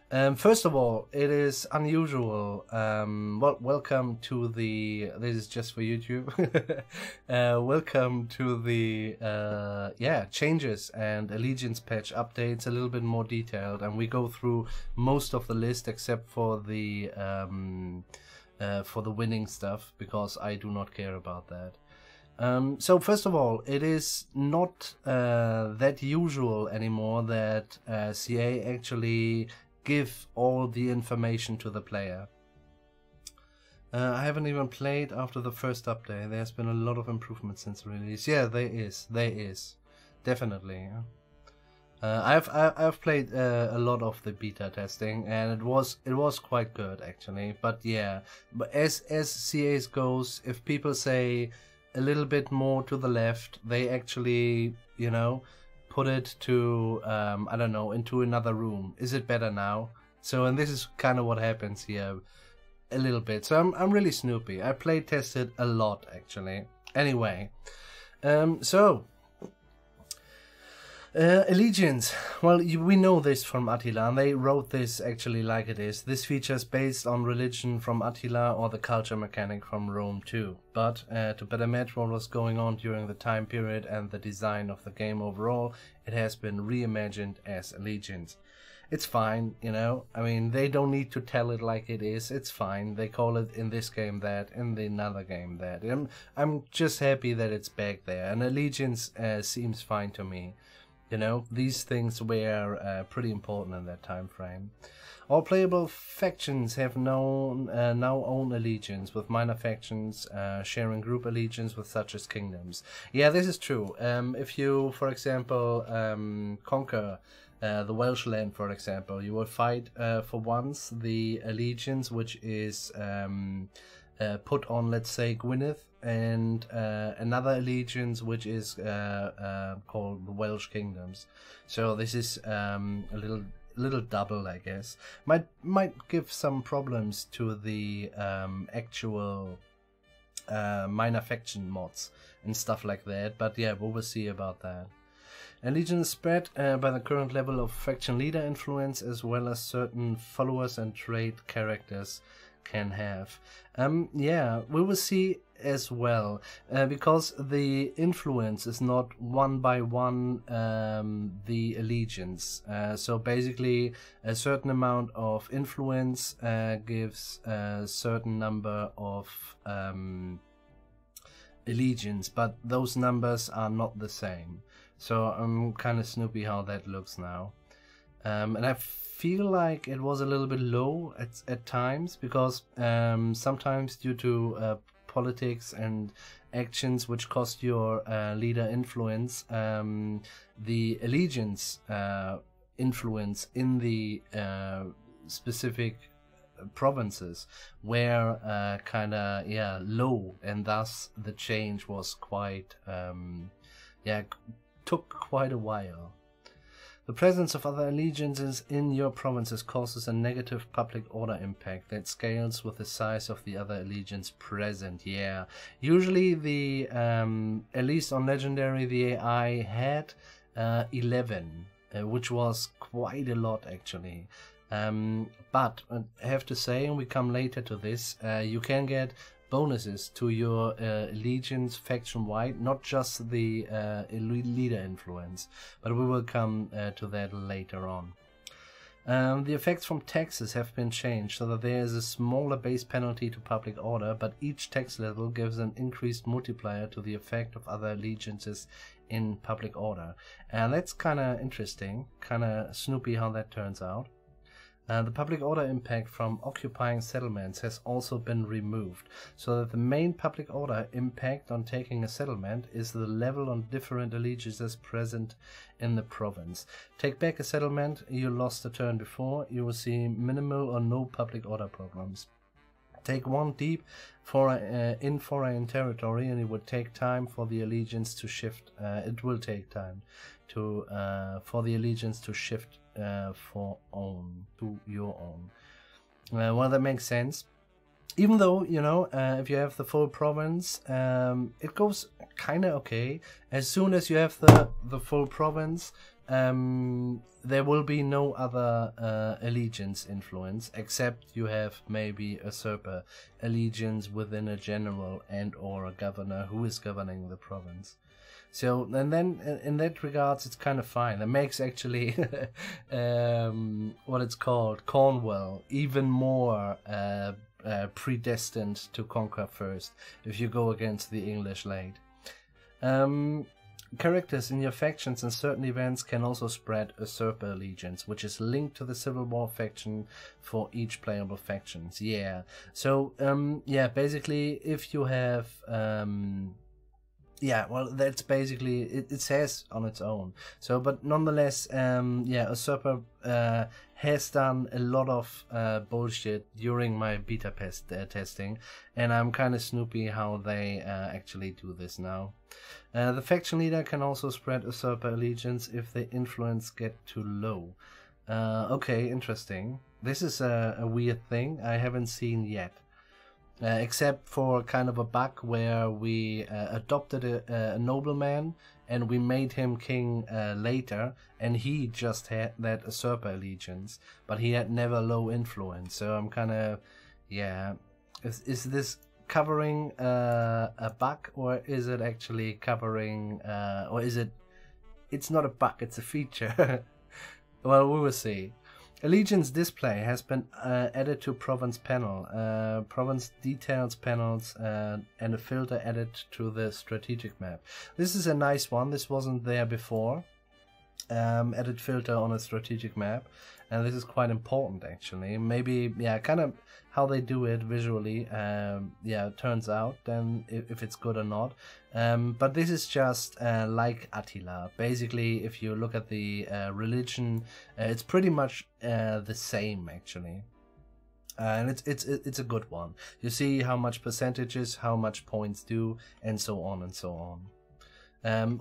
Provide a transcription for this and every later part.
First of all, it is unusual. Well, welcome to the. This is just for YouTube. Welcome to the changes and allegiance patch updates. A little bit more detailed, and we go through most of the list except for the winning stuff because I do not care about that. So first of all, it is not that usual anymore that CA actually give all the information to the player. I haven't even played after the first update. There's been a lot of improvements since release. Yeah, there is, definitely. I've played a lot of the beta testing, and it was quite good actually. But yeah, but as CAs goes, if people say a little bit more to the left, they actually, you know, put it to I don't know, into another room. Is it better now? So, and this is kind of what happens here a little bit. So I'm really snoopy. I play tested a lot actually. Anyway, allegiance. Well, we know this from Attila, and they wrote this actually like it is. This feature is based on religion from Attila or the culture mechanic from Rome too. But to better match what was going on during the time period and the design of the game overall, it has been reimagined as allegiance. It's fine, you know. I mean, they don't need to tell it like it is. It's fine. They call it in this game that, in the another game that. I'm just happy that it's back there. And allegiance seems fine to me. You know, these things were pretty important in that time frame. All playable factions have now own allegiance, with minor factions sharing group allegiance with such as kingdoms. Yeah, this is true. If you, for example, conquer the Welsh land, for example, you will fight for once the allegiance which is put on, let's say, Gwynedd, and another allegiance which is called the Welsh Kingdoms. So this is a little double, I guess. Might give some problems to the actual minor faction mods and stuff like that. But yeah, we will see about that. Allegiance is spread by the current level of faction leader influence, as well as certain followers and trait characters can have. Yeah, we will see as well, because the influence is not one by one the allegiance. So basically a certain amount of influence gives a certain number of allegiance, but those numbers are not the same. So I'm kind of snoopy how that looks now. And I feel like it was a little bit low at times, because sometimes due to politics and actions which cost your leader influence, the allegiance influence in the specific provinces were kind of low, and thus the change was quite took quite a while. The presence of other allegiances in your provinces causes a negative public order impact that scales with the size of the other allegiance present. Yeah, usually the at least on Legendary the AI had 11, which was quite a lot actually. But I have to say, and we come later to this, you can get bonuses to your allegiance faction wide, not just the leader influence, but we will come to that later on. The effects from taxes have been changed so that there is a smaller base penalty to public order, but each tax level gives an increased multiplier to the effect of other allegiances in public order. And that's kind of interesting, kind of snoopy how that turns out. The public order impact from occupying settlements has also been removed, so that the main public order impact on taking a settlement is the level on different allegiances present in the province. Take back a settlement you lost a turn before, you will see minimal or no public order problems. Take one deep in foreign territory, and it will take time for the allegiance to shift. It will take time to for the allegiance to shift to your own. Well, that makes sense. Even though, you know, if you have the full province, it goes kind of okay. As soon as you have the full province, there will be no other allegiance influence, except you have maybe usurper allegiance within a general and or a governor who is governing the province. So, and then in that regards, it's kind of fine. It makes actually what it's called, Cornwall, even more predestined to conquer first if you go against the English late. Characters in your factions and certain events can also spread usurper allegiance, which is linked to the Civil War faction for each playable factions. Yeah. So, yeah, basically, if you have, yeah, well, that's basically, it says on its own. So, but nonetheless, yeah, usurper has done a lot of bullshit during my beta testing, and I'm kind of snoopy how they actually do this now. The faction leader can also spread usurper allegiance if the influence get too low. Okay, interesting. This is a weird thing I haven't seen yet. Except for kind of a bug where we adopted a nobleman and we made him king later, and he just had that usurper allegiance, but he had never low influence. So I'm kind of, yeah, is this covering a bug, or is it actually covering, or is it, it's not a bug, it's a feature. Well, we will see. Allegiance display has been added to province panel. Province details panels and a filter added to the strategic map. This is a nice one. This wasn't there before. Added filter on a strategic map, and this is quite important actually. Maybe, yeah, kind of how they do it visually, yeah, it turns out then if it's good or not. But this is just like Attila. Basically, if you look at the religion, it's pretty much the same actually. And it's a good one. You see how much percentages, how much points do, and so on and so on.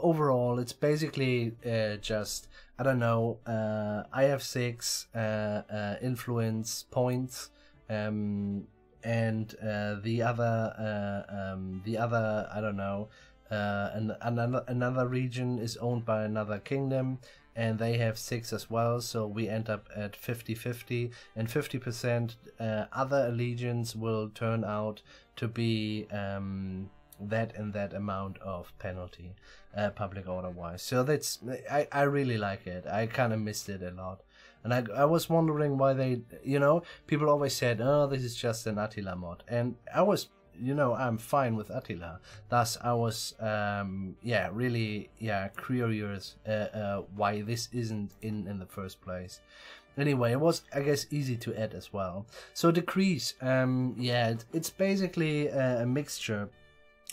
Overall, it's basically just, I don't know, I have 6 influence points, and the other I don't know, another region is owned by another kingdom, and they have 6 as well, so we end up at 50-50, and 50% other allegiance will turn out to be that and that amount of penalty, public order wise. So that's, I really like it. I kind of missed it a lot, and I was wondering why they, you know, people always said, oh, this is just an Attila mod, and I was, you know, I'm fine with Attila. Thus I was yeah, really, yeah, curious why this isn't in the first place. Anyway, it was, I guess, easy to add as well. So decrees, yeah, it's basically a mixture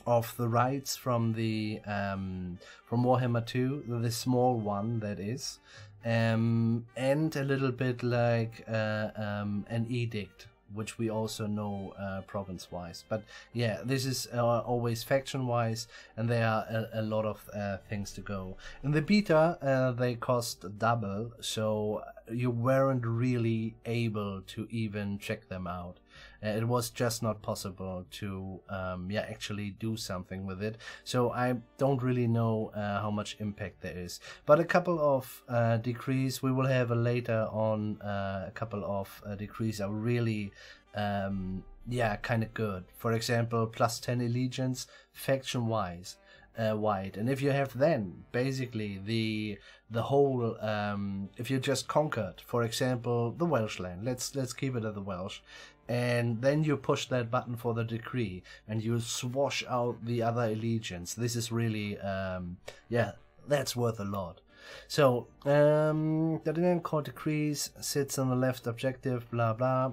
of the rights from the from Warhammer 2, the small one that is, and a little bit like an edict, which we also know province-wise. But yeah, this is always faction-wise, and there are a lot of things to go. In the beta, they cost double, so you weren't really able to even check them out. It was just not possible to yeah, actually do something with it. So I don't really know how much impact there is. But a couple of decrees, we will have later on a couple of decrees are really yeah, kind of good. For example, plus 10 allegiance faction wise wide, and if you have then basically the whole if you just conquered, for example, the Welsh land, let's keep it at the Welsh, and then you push that button for the decree and you swash out the other allegiance, this is really yeah, that's worth a lot. So the then called decrees sits on the left objective, blah blah,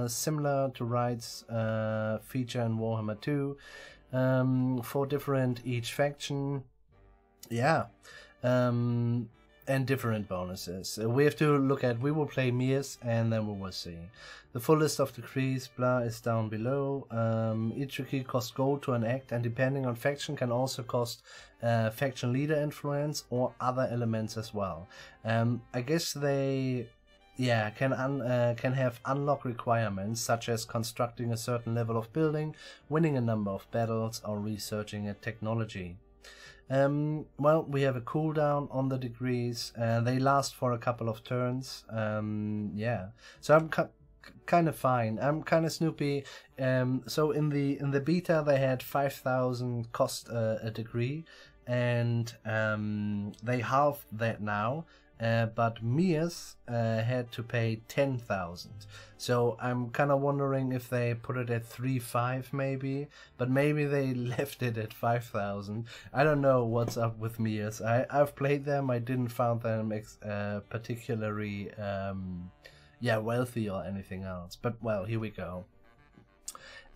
similar to rights feature in Warhammer 2, 4 different each faction, yeah, and different bonuses. We have to look at, we will play Mirs and then we will see. The full list of decrees, blah, is down below. Each decree costs gold to enact, and depending on faction can also cost faction leader influence or other elements as well. I guess they, yeah, can have unlock requirements such as constructing a certain level of building, winning a number of battles, or researching a technology. Well, we have a cooldown on the degrees. They last for a couple of turns. Yeah, so I'm kind of fine. I'm kind of snoopy. So in the beta they had 5,000 cost a degree, and they halved that now. But Mias had to pay 10,000. So I'm kind of wondering if they put it at 3.5 maybe, but maybe they left it at 5,000. I don't know what's up with Mias. I've played them. I didn't find them particularly yeah, wealthy or anything else. But well, here we go.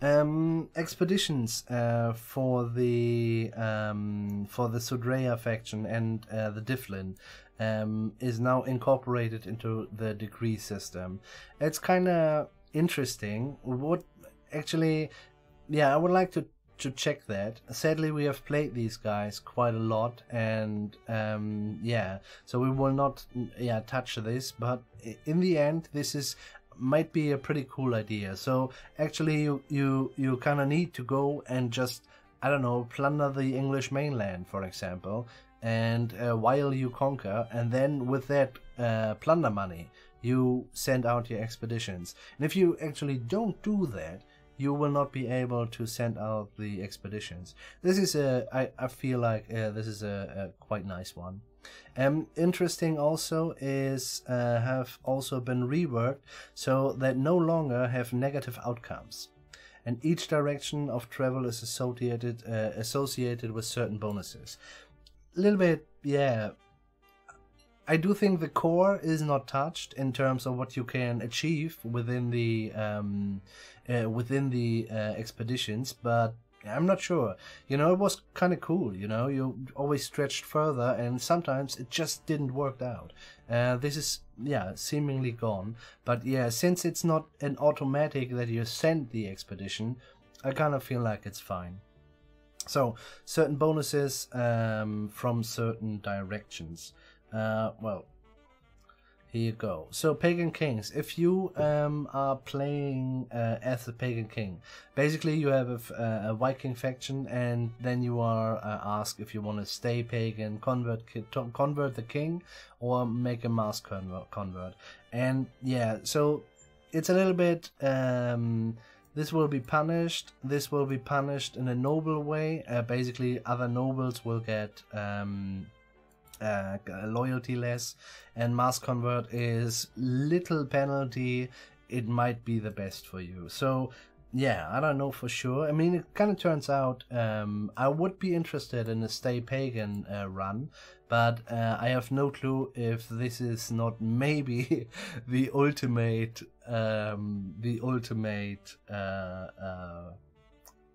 Expeditions for the Sudreya faction and the Difflin is now incorporated into the degree system. It's kind of interesting. What actually, yeah, I would like to check that. Sadly, we have played these guys quite a lot, and yeah, so we will not touch this. But in the end, this might be a pretty cool idea. So actually you kind of need to go and just, I don't know, plunder the English mainland, for example, and while you conquer, and then with that plunder money you send out your expeditions. And if you actually don't do that, you will not be able to send out the expeditions. This is I feel like this is a quite nice one. Interesting also is have also been reworked so that no longer have negative outcomes, and each direction of travel is associated with certain bonuses. A little bit, yeah. I do think the core is not touched in terms of what you can achieve within the expeditions, but I'm not sure. You know, it was kind of cool. You know, you always stretched further, and sometimes it just didn't work out. This is, yeah, seemingly gone. But yeah, since it's not an automatic that you send the expedition, I kind of feel like it's fine. So certain bonuses from certain directions. Well, here you go. So Pagan Kings. If you are playing as the Pagan King, basically you have a Viking faction, and then you are asked if you want to stay Pagan, convert the king, or make a mass convert. And yeah, so it's a little bit. This will be punished. This will be punished in a noble way. Basically, other nobles will get loyalty less, and mass convert is little penalty. It might be the best for you. So yeah, I don't know for sure. I mean, it kind of turns out I would be interested in a stay pagan run, but I have no clue if this is not maybe the ultimate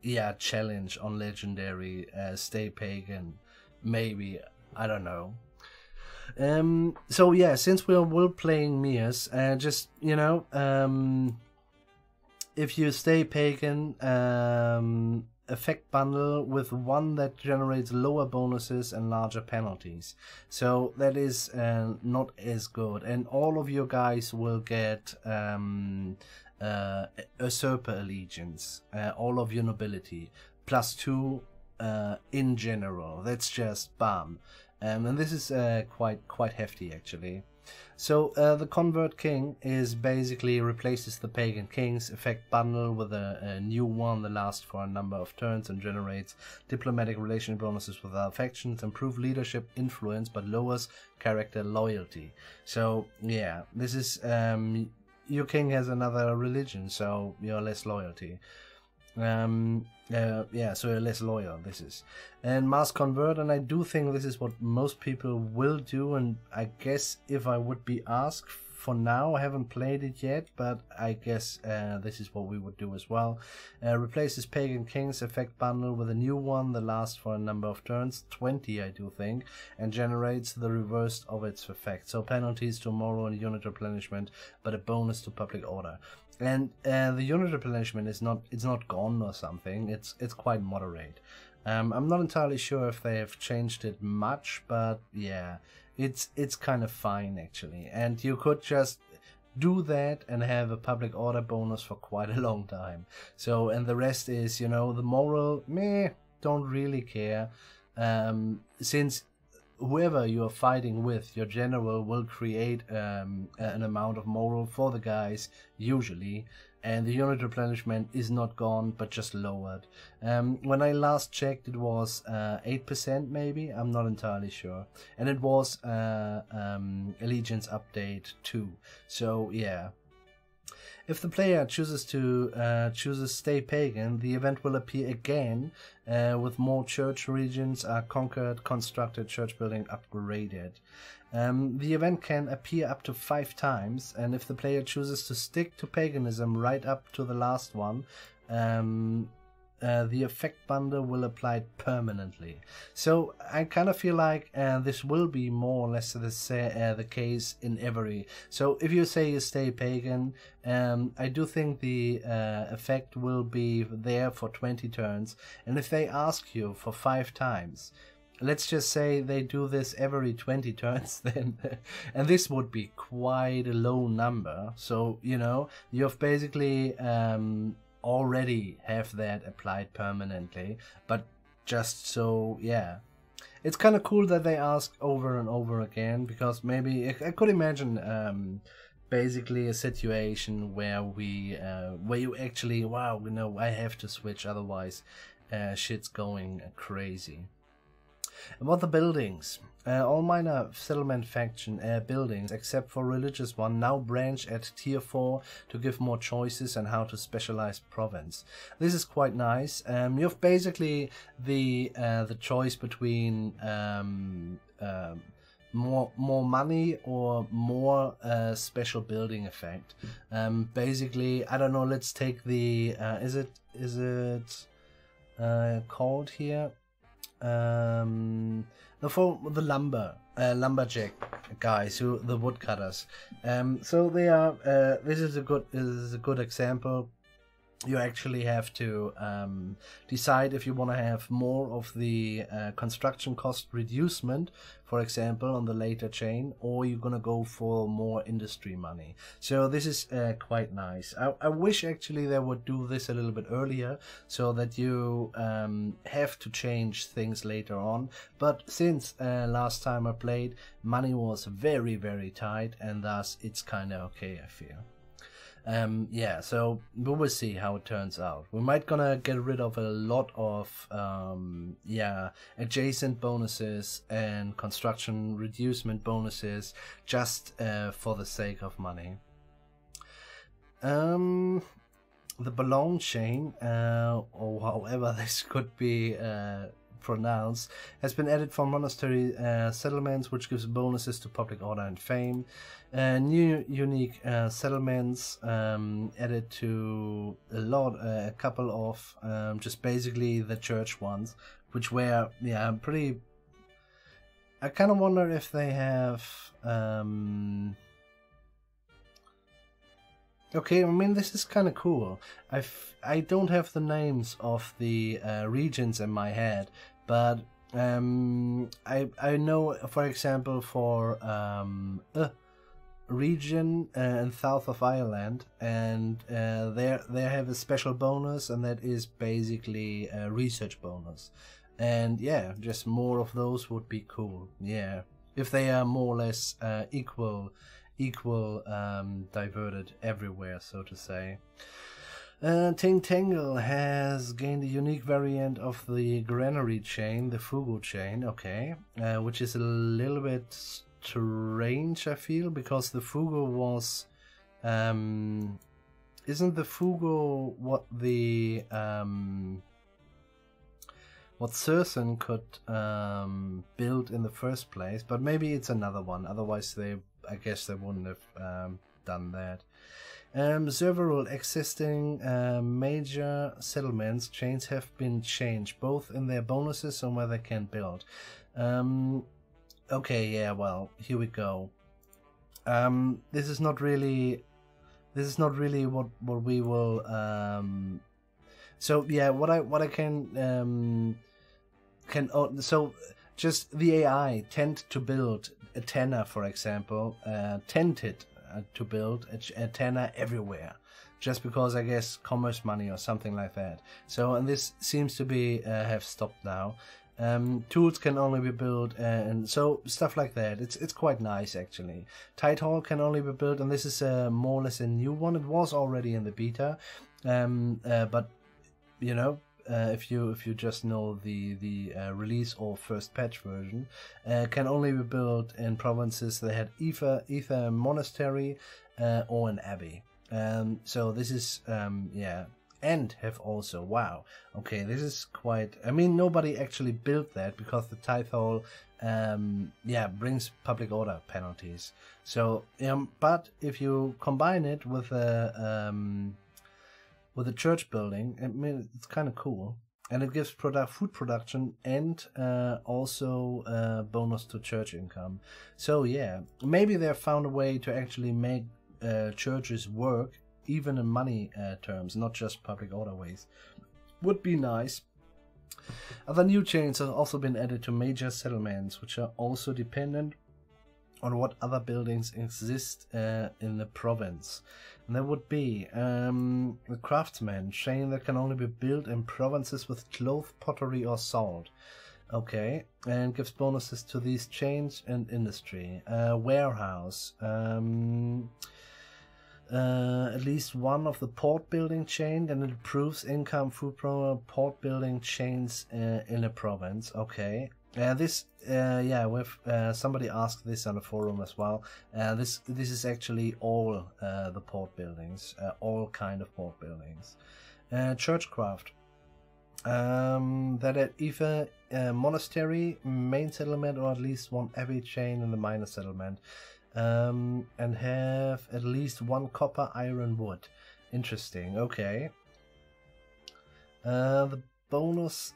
yeah, challenge on legendary stay pagan. Maybe, I don't know. So yeah, since we're playing Mias, just, you know, if you stay pagan, effect bundle with one that generates lower bonuses and larger penalties. So that is not as good, and all of your guys will get usurper allegiance, all of your nobility, +2 in general. That's just bam. And this is quite hefty actually. So the Convert King is basically replaces the Pagan King's effect bundle with a new one that lasts for a number of turns and generates diplomatic relation bonuses with other factions, improve leadership influence but lowers character loyalty. So yeah, this is your king has another religion, so you're less loyalty. Yeah, so you're less loyal, this is. And mass convert, and I do think this is what most people will do, and I guess if I would be asked, for now I haven't played it yet, but I guess this is what we would do as well. Replaces Pagan King's effect bundle with a new one that lasts for a number of turns, 20 I do think, and generates the reverse of its effect. So penalties to moral and unit replenishment, but a bonus to public order. And the unit replenishment is not gone or something. It's quite moderate. I'm not entirely sure if they have changed it much, but yeah, it's kind of fine actually. And you could just do that and have a public order bonus for quite a long time. So, and the rest is, you know, the moral, meh, don't really care. since whoever you are fighting with, your general will create an amount of moral for the guys, usually, and the unit replenishment is not gone, but just lowered. When I last checked, it was 8% maybe, I'm not entirely sure. And it was Allegiance Update 2, so yeah. If the player chooses to Stay Pagan, the event will appear again with more church regions are conquered, constructed, church building upgraded. The event can appear up to 5 times, and if the player chooses to stick to paganism right up to the last one, the effect bundle will apply permanently. So I kind of feel like this will be more or less the case in every. So if you say you stay pagan, I do think the effect will be there for 20 turns, and if they ask you for 5 times, let's just say they do this every 20 turns, then and this would be quite a low number. So you know, you've basically already have that applied permanently, but just so, yeah, it's kind of cool that they ask over and over again, because maybe I could imagine basically a situation where where you actually, wow, you know, I have to switch, otherwise shit's going crazy. About the buildings, all minor settlement faction buildings, except for religious one, now branch at tier 4 to give more choices on how to specialize province. This is quite nice. You have basically the choice between more money or more special building effect. Basically, I don't know. Let's take the is it called here? For the lumberjack guys, the woodcutters. So they are. This is a good example. You actually have to decide if you want to have more of the construction cost reducement, for example, on the later chain, or you're gonna go for more industry money. So this is quite nice. I wish actually they would do this a little bit earlier, so that you have to change things later on. But since last time I played, money was very, very tight, and thus it's kind of okay, I feel. Yeah, so we will see how it turns out. We might gonna get rid of a lot of yeah, adjacent bonuses and construction reducement bonuses just for the sake of money. The Boulogne chain, or however this could be pronounced, has been added for monastery settlements, which gives bonuses to public order and fame. New unique settlements added to a couple of just basically the church ones, which were, yeah, pretty. I kind of wonder if they have okay, I mean, this is kind of cool. I don't have the names of the regions in my head, but I know, for example, for region in south of Ireland, and they have a special bonus, and that is basically a research bonus. And yeah, just more of those would be cool. Yeah, if they are more or less equal diverted everywhere, so to say. Ting Tangle has gained a unique variant of the granary chain, the Fugu chain, okay, which is a little bit strange, I feel, because the Fugu was isn't the Fugu what the what Cerson could build in the first place, but maybe it's another one, otherwise I guess they wouldn't have done that. Several existing major settlements chains have been changed, both in their bonuses and where they can build. Okay, yeah, well, here we go. This is not really what we will. So yeah, what I can so just the AI tend to build a tenor, for example, tended to build a tenor everywhere, just because I guess commerce money or something like that. So, and this seems to be have stopped now. Tools can only be built, and so stuff like that. It's quite nice actually. Tide Hall can only be built, and this is more or less a new one. It was already in the beta, but you know, if you just know the release or first patch version, can only be built in provinces that had either a monastery or an abbey. So this is yeah. And have also, wow, okay, this is quite, I mean, nobody actually built that because the Tithe Hall, yeah, brings public order penalties. So, but if you combine it with a church building, I mean, it's kind of cool. And it gives food production and also bonus to church income. So yeah, maybe they found a way to actually make churches work even in money terms, not just public order ways. Would be nice. Other new chains have also been added to major settlements, which are also dependent on what other buildings exist in the province. And there would be the craftsman chain that can only be built in provinces with cloth, pottery or salt. Okay, and gives bonuses to these chains and industry. Warehouse. At least one of the port building chain, and it improves income through port building chains in a province. Okay, this yeah, with somebody asked this on the forum as well. This is actually all the port buildings, all kind of port buildings. Churchcraft. That at either monastery, main settlement, or at least one abbey chain in the minor settlement. And have at least one copper, iron, wood. Interesting. Okay. The bonus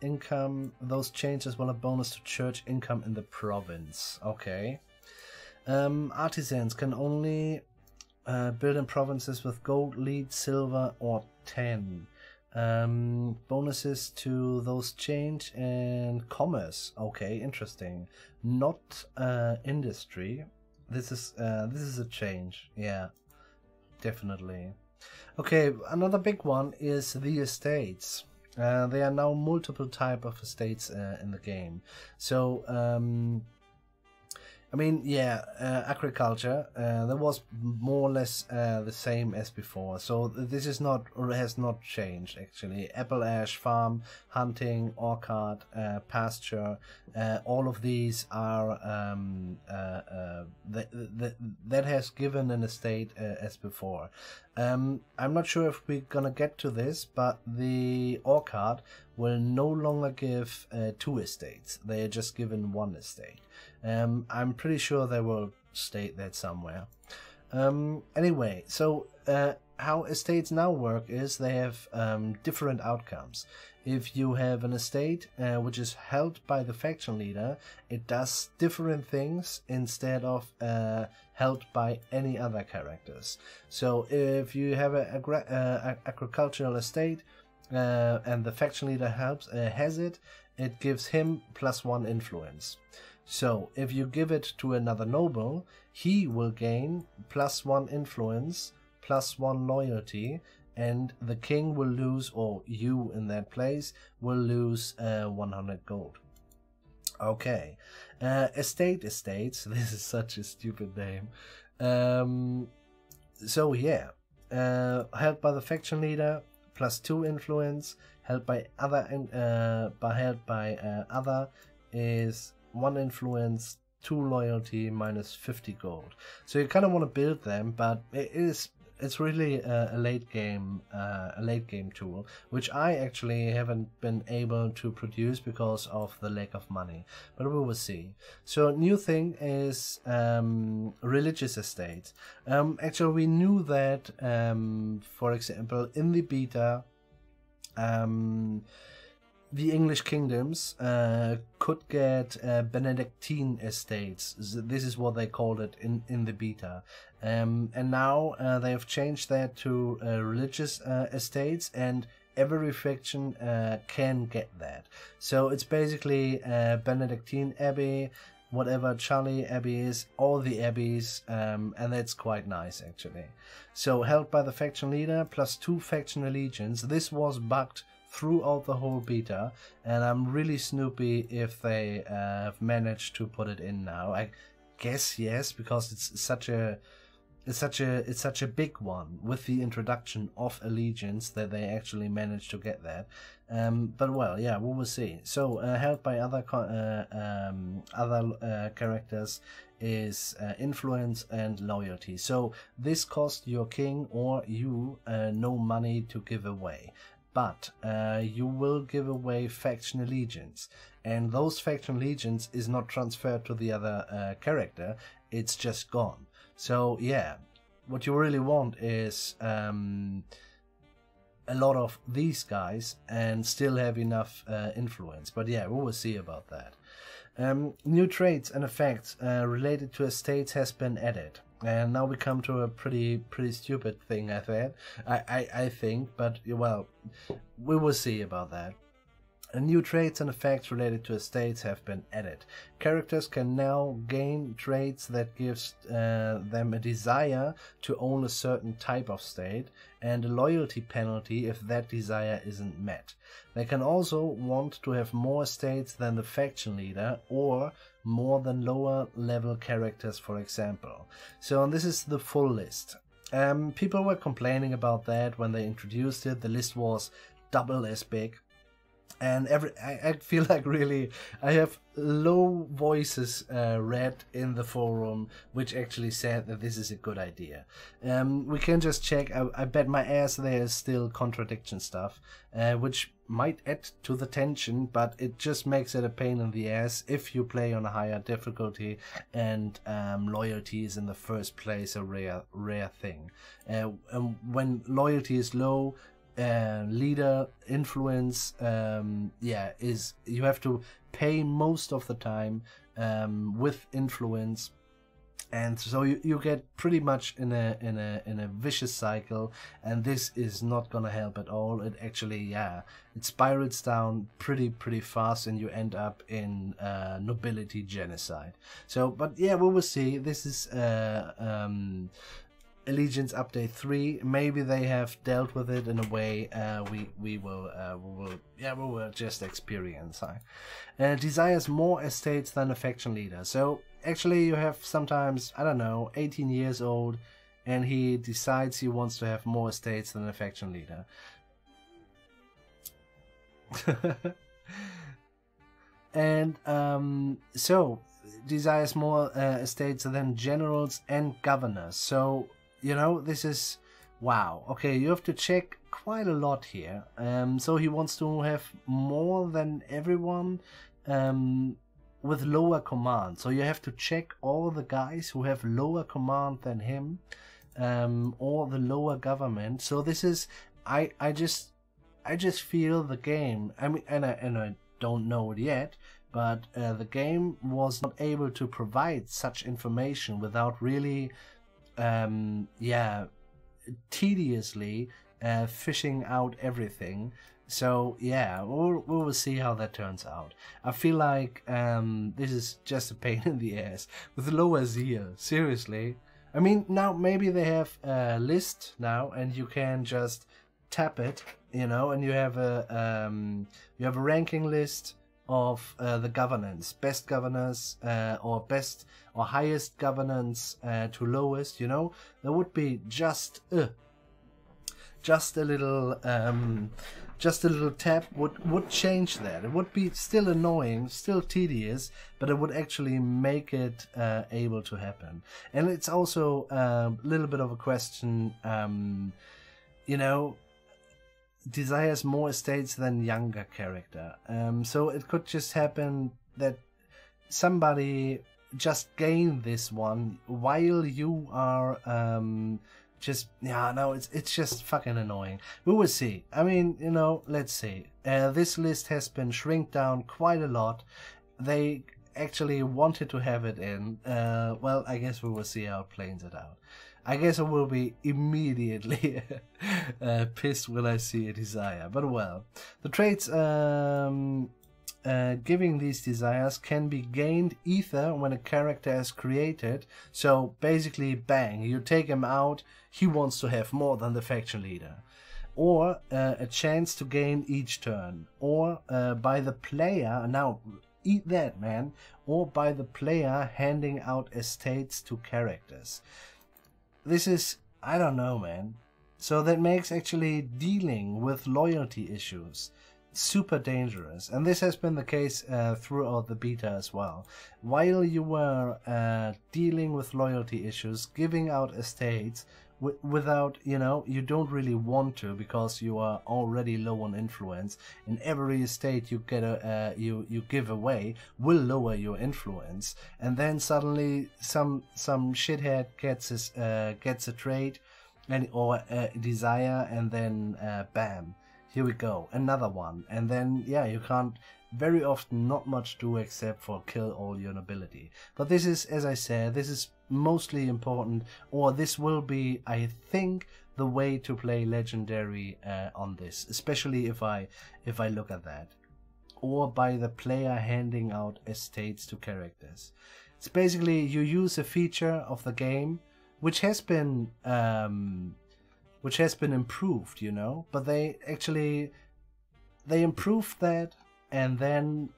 income, those changes will have bonus to church income in the province. Okay. Artisans can only build in provinces with gold, lead, silver, or tin. Bonuses to those change and commerce. Okay, interesting. Not industry. This is a change. Yeah, definitely. Okay, another big one is the estates. There are now multiple type of estates in the game. So I mean, yeah, agriculture, that was more or less the same as before. So this is not, or has not changed actually. Apple ash farm, hunting, orchard, pasture, all of these are that has given an estate as before. I'm not sure if we're gonna get to this, but the orchard will no longer give 2 estates. They are just given 1 estate. I'm pretty sure they will state that somewhere. Anyway, so how estates now work is they have different outcomes. If you have an estate which is held by the faction leader, it does different things instead of held by any other characters. So if you have an agricultural estate and the faction leader has it, it gives him +1 influence. So if you give it to another noble, he will gain +1 influence, +1 loyalty, and the king will lose, or you in that place will lose 100 gold. Okay, estates. This is such a stupid name. So yeah, held by the faction leader, +2 influence. Held by other, other is 1 influence, 2 loyalty, -50 gold. So you kind of want to build them, but it's really a late game tool, which I actually haven't been able to produce because of the lack of money, but we will see. So new thing is religious estates. Actually, we knew that for example in the beta, the English kingdoms could get Benedictine estates. This is what they called it in the beta. And now they have changed that to religious estates, and every faction can get that. So it's basically Benedictine Abbey, whatever Charlie Abbey is, all the abbeys, and that's quite nice actually. So held by the faction leader, +2 faction allegiance. This was bugged throughout the whole beta, and I'm really snoopy if they have managed to put it in now. I guess yes, because it's such a big one with the introduction of Allegiance that they actually managed to get that. But well, yeah, we will see. So helped by other characters is influence and loyalty. So this cost your king or you no money to give away, but you will give away faction allegiance, and those faction allegiance is not transferred to the other character, it's just gone. So yeah, what you really want is a lot of these guys and still have enough influence, but yeah, we will see about that. New traits and effects related to estates has been added. And now we come to a pretty stupid thing, I think, but well, we will see about that. New traits and effects related to estates have been added. Characters can now gain traits that gives them a desire to own a certain type of state and a loyalty penalty if that desire isn't met. They can also want to have more estates than the faction leader or more than lower level characters, for example. So this is the full list. People were complaining about that when they introduced it. The list was double as big. And I feel like really I have low voices read in the forum which actually said that this is a good idea. We can just check. I bet my ass there is still contradiction stuff, which might add to the tension, but it just makes it a pain in the ass if you play on a higher difficulty and loyalty is in the first place a rare thing. When loyalty is low, leader influence, yeah, is you have to pay most of the time with influence, and so you get pretty much in a vicious cycle, and this is not gonna help at all. It actually, yeah, it spirals down pretty fast, and you end up in nobility genocide. So, but yeah, we will see. This is Allegiance Update 3. Maybe they have dealt with it in a way we will just experience. Desires more estates than a faction leader. So actually you have sometimes, I don't know, 18 years old, and he decides he wants to have more estates than a faction leader. And so desires more estates than generals and governors. So you know, this is, wow, okay, you have to check quite a lot here. So he wants to have more than everyone with lower command. So you have to check all the guys who have lower command than him, or the lower government. So this is, I just feel the game, I mean, and I don't know it yet, but the game was not able to provide such information without really yeah, tediously fishing out everything. So yeah, we will see how that turns out. I feel like this is just a pain in the ass with lower zeal, seriously. I mean, now maybe they have a list now and you can just tap it, you know, and you have a ranking list of the governance, best governors, or best or highest governance to lowest, you know. There would be just a little tap would change that. It would be still annoying, still tedious, but it would actually make it able to happen. And it's also a little bit of a question, you know, desires more estates than younger character. So it could just happen that somebody just gain this one while you are just, yeah, no, it's just fucking annoying. We will see. I mean, you know, let's see. This list has been shrink down quite a lot. They actually wanted to have it in. Well, I guess we will see how it plays it out. I guess I will be immediately pissed when I see a desire. But well, the traits giving these desires can be gained either when a character is created. So basically, bang, you take him out, he wants to have more than the faction leader. or a chance to gain each turn, or by the player, now eat that man, or by the player handing out estates to characters. This is, I don't know, man. So that makes actually dealing with loyalty issues super dangerous, and this has been the case throughout the beta as well. While you were dealing with loyalty issues, giving out estates without, you know, you don't really want to because you are already low on influence, and every estate you get you give away will lower your influence, and then suddenly some shithead gets a trade or a desire, and then bam, here we go, another one, and then yeah, you can't very often not much do except for kill all your nobility. But this is, as I said, this is mostly important, or this will be, I think, the way to play Legendary on this, especially if I look at that. Or by the player handing out estates to characters. It's basically you use a feature of the game which has been improved, you know, but they improved that, and then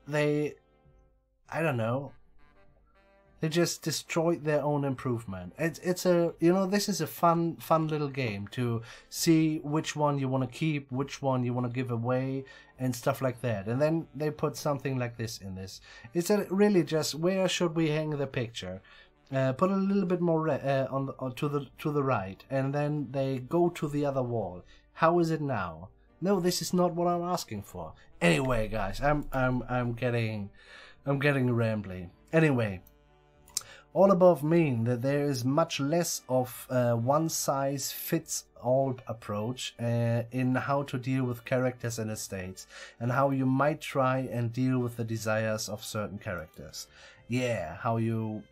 they, I don't know, they just destroyed their own improvement. It's a, you know, this is a fun little game to see which one you want to keep, which one you want to give away, and stuff like that. And then they put something like this in this. It's really just, where should we hang the picture? Put a little bit more to the right, and then they go to the other wall. How is it now? No, this is not what I'm asking for. Anyway, guys, I'm getting rambly. Anyway, all above mean that there is much less of a one-size-fits-all approach in how to deal with characters and estates, and how you might try and deal with the desires of certain characters. Yeah, how you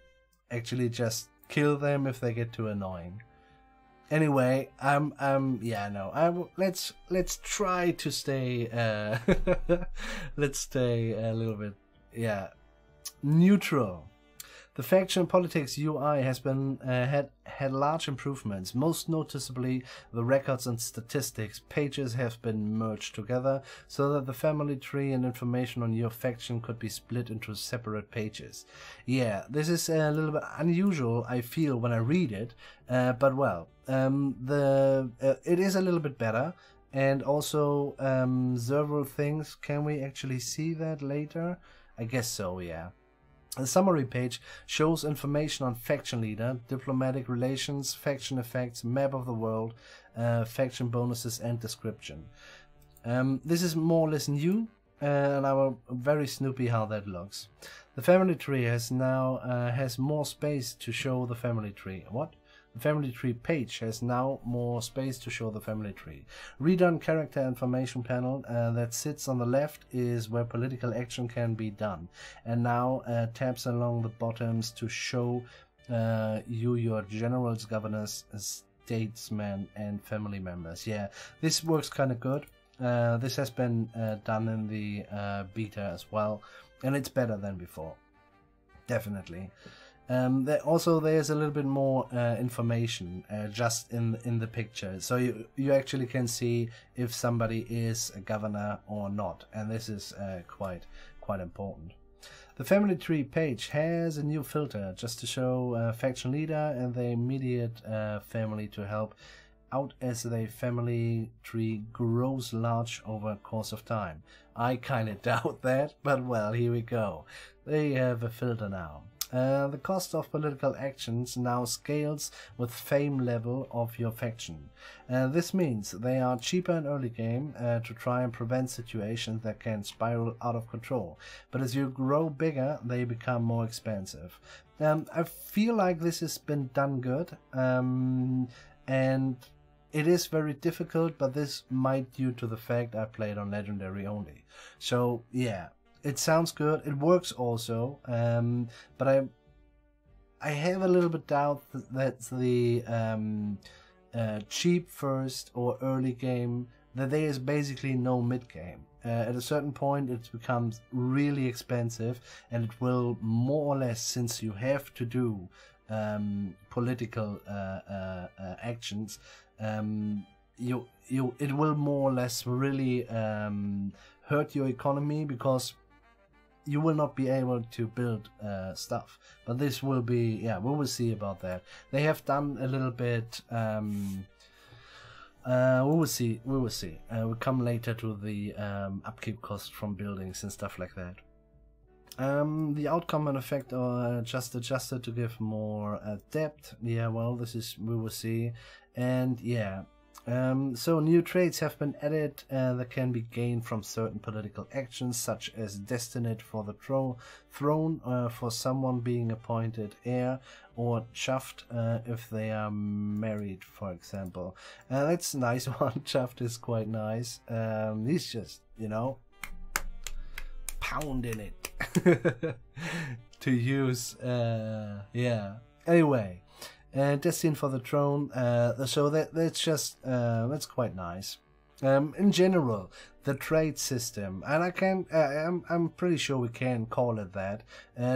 actually just kill them if they get too annoying. Anyway, let's try to stay let's stay a little bit, yeah, neutral. The faction politics UI has been had large improvements. Most noticeably, the records and statistics pages have been merged together so that the family tree and information on your faction could be split into separate pages. Yeah, this is a little bit unusual, I feel, when I read it, but well, it is a little bit better. And also several things. Can we actually see that later? I guess so, yeah. The summary page shows information on faction leader, diplomatic relations, faction effects, map of the world, faction bonuses, and description. This is more or less new, and I'm very snoopy how that looks. The family tree has now has more space to show the family tree. What? The family tree page has now more space to show the family tree. Redone character information panel that sits on the left is where political action can be done, and now tabs along the bottoms to show you your generals, governors, statesmen, and family members. Yeah, this works kind of good. This has been done in the beta as well, and it's better than before, definitely. There's a little bit more information just in the picture, so you actually can see if somebody is a governor or not, and this is quite important. The family tree page has a new filter just to show faction leader and the immediate family to help out as the family tree grows large over a course of time. I kinda doubt that, but well, here we go. They have a filter now. The cost of political actions now scales with fame level of your faction. This means they are cheaper in early game to try and prevent situations that can spiral out of control. But as you grow bigger, they become more expensive. I feel like this has been done good, and it is very difficult, but this might due to the fact I played on Legendary only. So yeah. It sounds good. It works also, but I have a little bit doubt that the cheap first or early game, that there is basically no mid game. At a certain point, it becomes really expensive, and it will more or less, since you have to do political actions. it will more or less really hurt your economy, because you will not be able to build stuff. But this will be, yeah, we will see about that. They have done a little bit. We will see. We will see. We'll come later to the upkeep cost from buildings and stuff like that. The outcome and effect are just adjusted to give more depth. Yeah, well, this is, we will see. And yeah, so new traits have been added that can be gained from certain political actions, such as destined for the throne, for someone being appointed heir, or chuffed if they are married, for example. That's a nice one. Chuffed is quite nice. He's just, you know, pounding it to use. Yeah. Anyway. Destined for the throne, so that's just that's quite nice. In general, the trade system, and I'm pretty sure we can call it that.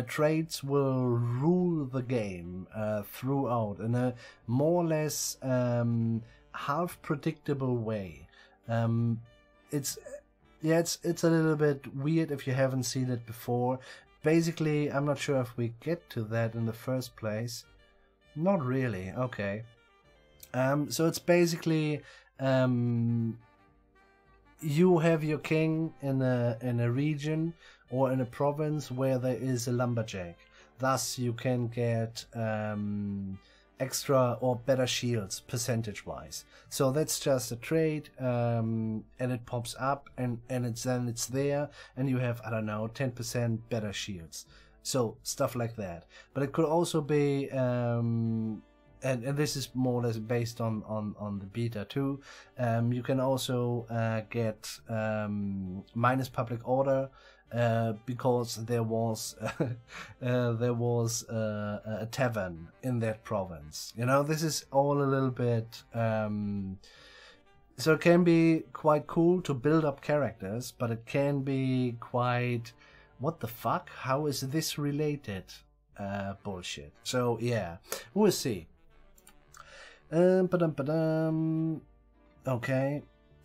Trades will rule the game throughout in a more or less half predictable way. It's a little bit weird if you haven't seen it before. Basically, I'm not sure if we get to that in the first place. Not really. Okay. So it's basically you have your king in a region or in a province where there is a lumberjack. Thus, you can get extra or better shields percentage-wise. So that's just a trade, and it pops up, and it's there, and you have, I don't know, 10% better shields. So stuff like that. But it could also be, and this is more or less based on the beta too. You can also get minus public order because there was a tavern in that province. You know, this is all a little bit. So it can be quite cool to build up characters, but it can be quite. What the fuck? How is this related? Bullshit. So yeah, we'll see. Okay.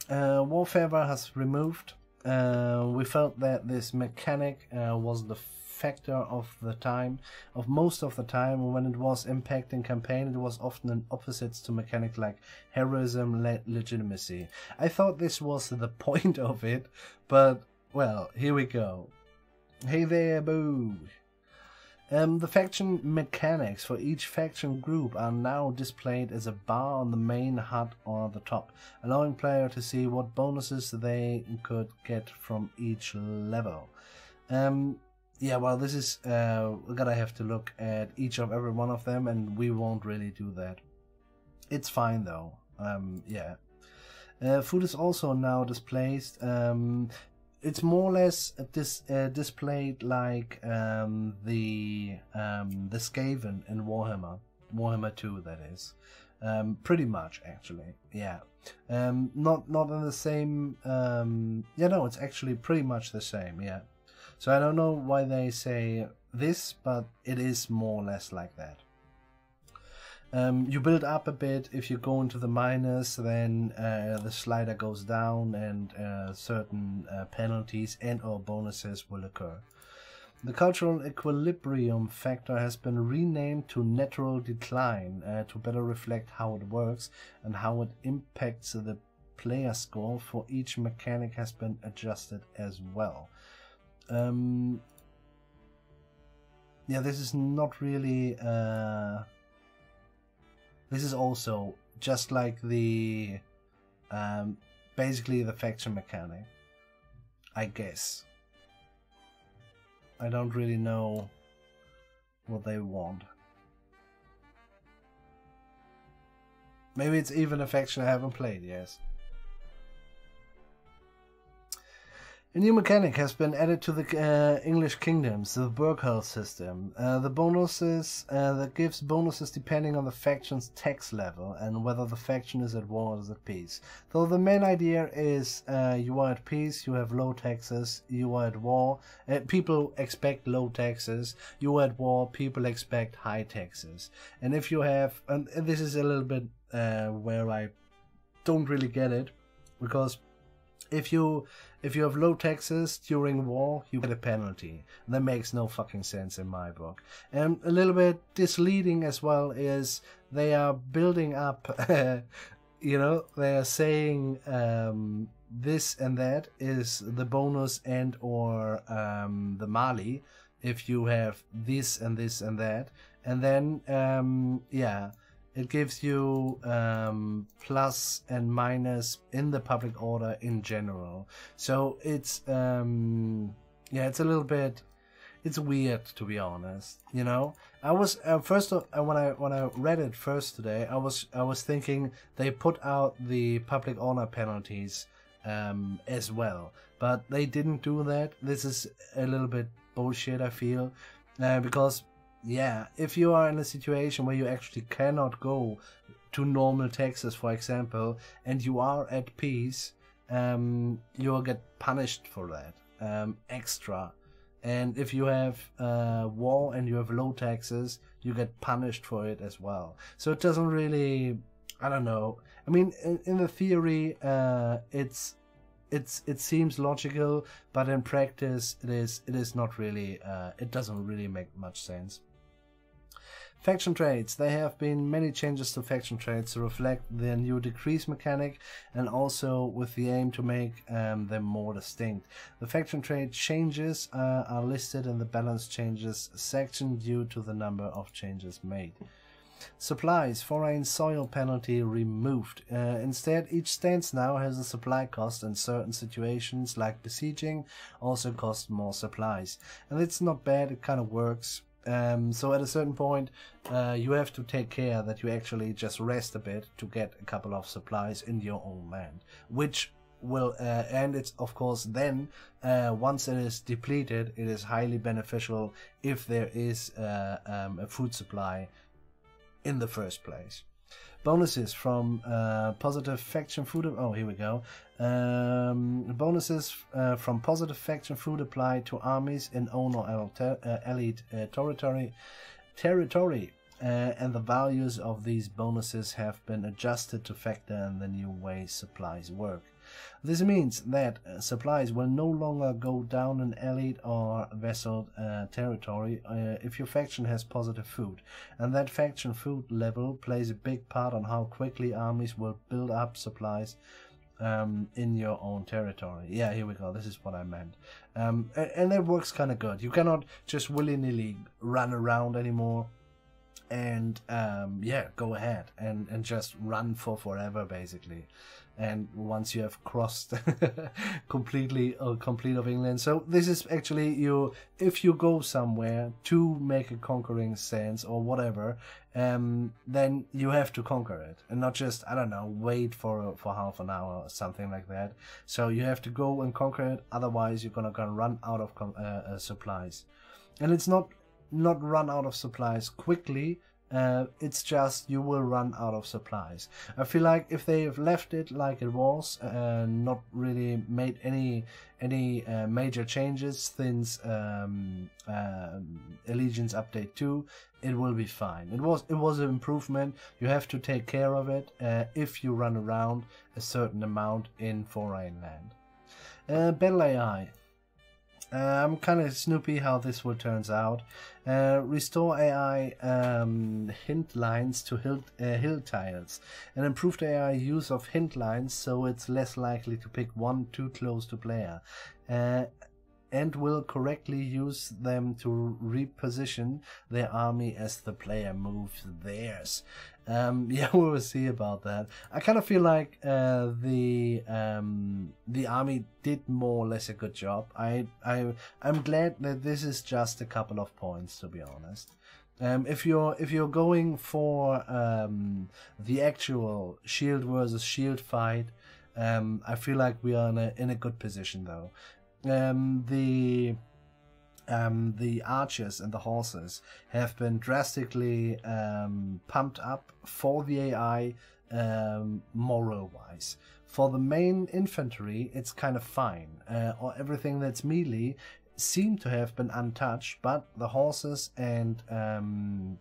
Warfare has removed. We felt that this mechanic was the factor of most of the time when it was impacting campaign. It was often an opposites to mechanic like heroism, legitimacy. I thought this was the point of it, but well, here we go. Hey there, boo! The faction mechanics for each faction group are now displayed as a bar on the main HUD or the top, allowing player to see what bonuses they could get from each level. Yeah, well, this is we're gonna have to look at each of every one of them, and we won't really do that. It's fine though. Yeah. Food is also now displayed. It's more or less displayed like the Skaven in Warhammer 2, that is. Pretty much, actually, yeah. Not in the same. Yeah, no, it's actually pretty much the same, yeah. So I don't know why they say this, but it is more or less like that. You build up a bit. If you go into the minus, then the slider goes down, and certain penalties and or bonuses will occur. The cultural equilibrium factor has been renamed to natural decline to better reflect how it works and how it impacts the player score for each mechanic has been adjusted as well. Yeah, this is not really... This is also just like the, basically the faction mechanic, I guess. I don't really know what they want. Maybe it's even a faction I haven't played, yes. A new mechanic has been added to the English kingdoms, the Burghall system. The bonuses that gives bonuses depending on the faction's tax level and whether the faction is at war or is at peace. Though the main idea is you are at peace, you have low taxes, you are at war. People expect low taxes. You are at war, people expect high taxes. And if you have, and this is a little bit where I don't really get it, because if you have low taxes during war, you get a penalty. That makes no fucking sense in my book. And a little bit misleading as well is they are building up, you know, they are saying this and that is the bonus and or the Mali if you have this and this and that. And then, yeah, it gives you plus and minus in the public order in general. So it's yeah, it's a little bit, it's weird, to be honest. You know, I was first when I read it first today, I was thinking they put out the public order penalties as well, but they didn't do that. This is a little bit bullshit, I feel, because yeah, if you are in a situation where you actually cannot go to normal taxes, for example, and you are at peace, you'll get punished for that extra. And if you have war and you have low taxes, you get punished for it as well. So it doesn't really, I don't know. I mean, in the theory, it seems logical, but in practice, it is not really. It doesn't really make much sense. Faction traits. There have been many changes to faction traits to reflect their new decrease mechanic, and also with the aim to make them more distinct. The faction trait changes are listed in the balance changes section due to the number of changes made. Supplies. Foreign soil penalty removed. Instead, each stance now has a supply cost, and certain situations like besieging also cost more supplies. And it's not bad, it kind of works. So at a certain point, you have to take care that you actually just rest a bit to get a couple of supplies in your own land, which will, and it's of course then, once it is depleted, it is highly beneficial if there is a food supply in the first place. Bonuses from positive faction food. Oh, here we go. Bonuses from positive faction food applied to armies in own or allied territory, and the values of these bonuses have been adjusted to factor in the new way supplies work. This means that supplies will no longer go down an allied or vassal territory if your faction has positive food, and that faction food level plays a big part on how quickly armies will build up supplies in your own territory. Yeah, here we go, this is what I meant. And it works kind of good. You cannot just willy-nilly run around anymore and yeah, go ahead and just run for forever, basically. And once you have crossed complete of England. So this is actually if you go somewhere to make a conquering stance or whatever, then you have to conquer it, and not just, I don't know, wait for half an hour or something like that. So you have to go and conquer it, otherwise you're gonna run out of supplies. And it's not run out of supplies quickly. It's just you will run out of supplies. I feel like if they have left it like it was, not really made any major changes since Allegiance Update 2, it will be fine. It was an improvement. You have to take care of it if you run around a certain amount in foreign land. Battle AI. I'm kind of snoopy how this will turns out. Restore AI hint lines to hill tiles. An improved AI use of hint lines, so it's less likely to pick one too close to player. And will correctly use them to reposition their army as the player moves theirs. Yeah, we will see about that. I kind of feel like the army did more or less a good job. I'm glad that this is just a couple of points, to be honest. If you're going for the actual shield versus shield fight, I feel like we are in a good position though. The archers and the horses have been drastically pumped up for the AI moral wise. For the main infantry, it's kind of fine. Or everything that's melee seem to have been untouched, but the horses and the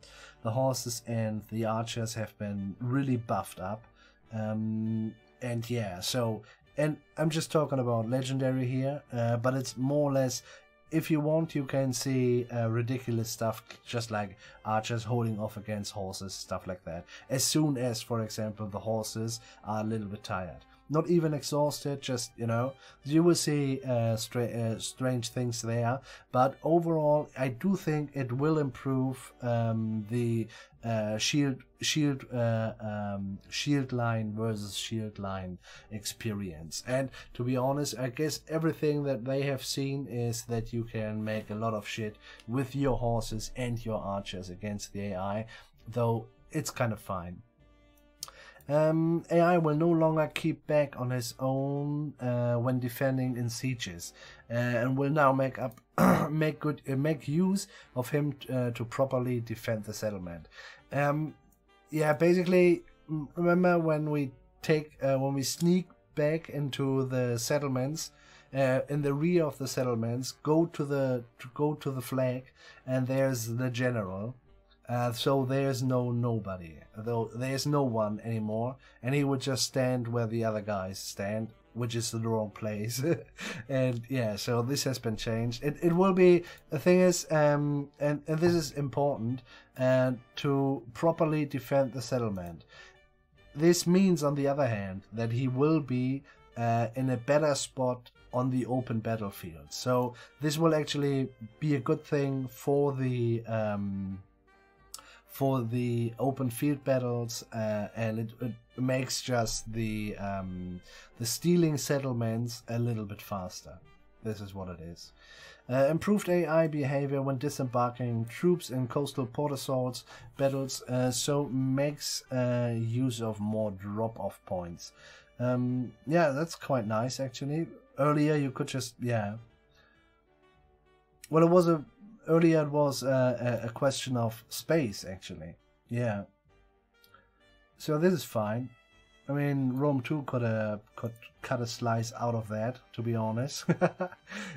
archers have been really buffed up. And yeah, so, and I'm just talking about legendary here, but it's more or less, if you want, you can see ridiculous stuff, just like archers holding off against horses, stuff like that. As soon as, for example, the horses are a little bit tired. Not even exhausted, just, you know, you will see strange things there. But overall, I do think it will improve the shield line versus shield line experience. And to be honest, I guess everything that they have seen is that you can make a lot of shit with your horses and your archers against the AI, though it's kind of fine. AI will no longer keep back on his own when defending in sieges, and will now make use of him to properly defend the settlement. Yeah, basically, remember when we sneak back into the settlements, in the rear of the settlements, go to the flag, and there's the general. So there's nobody, though there's no one anymore, and he would just stand where the other guys stand, which is the wrong place. And yeah, so this has been changed. It will be, the thing is, and this is important, to properly defend the settlement. This means, on the other hand, that he will be in a better spot on the open battlefield. So this will actually be a good thing for the open field battles, and it makes just the stealing settlements a little bit faster. This is what it is. Improved AI behavior when disembarking troops in coastal port assaults battles, so makes use of more drop-off points. Yeah, that's quite nice actually. Earlier you could just, yeah. Well, earlier it was a question of space, actually. Yeah. So this is fine. I mean, Rome 2 could cut a slice out of that, to be honest.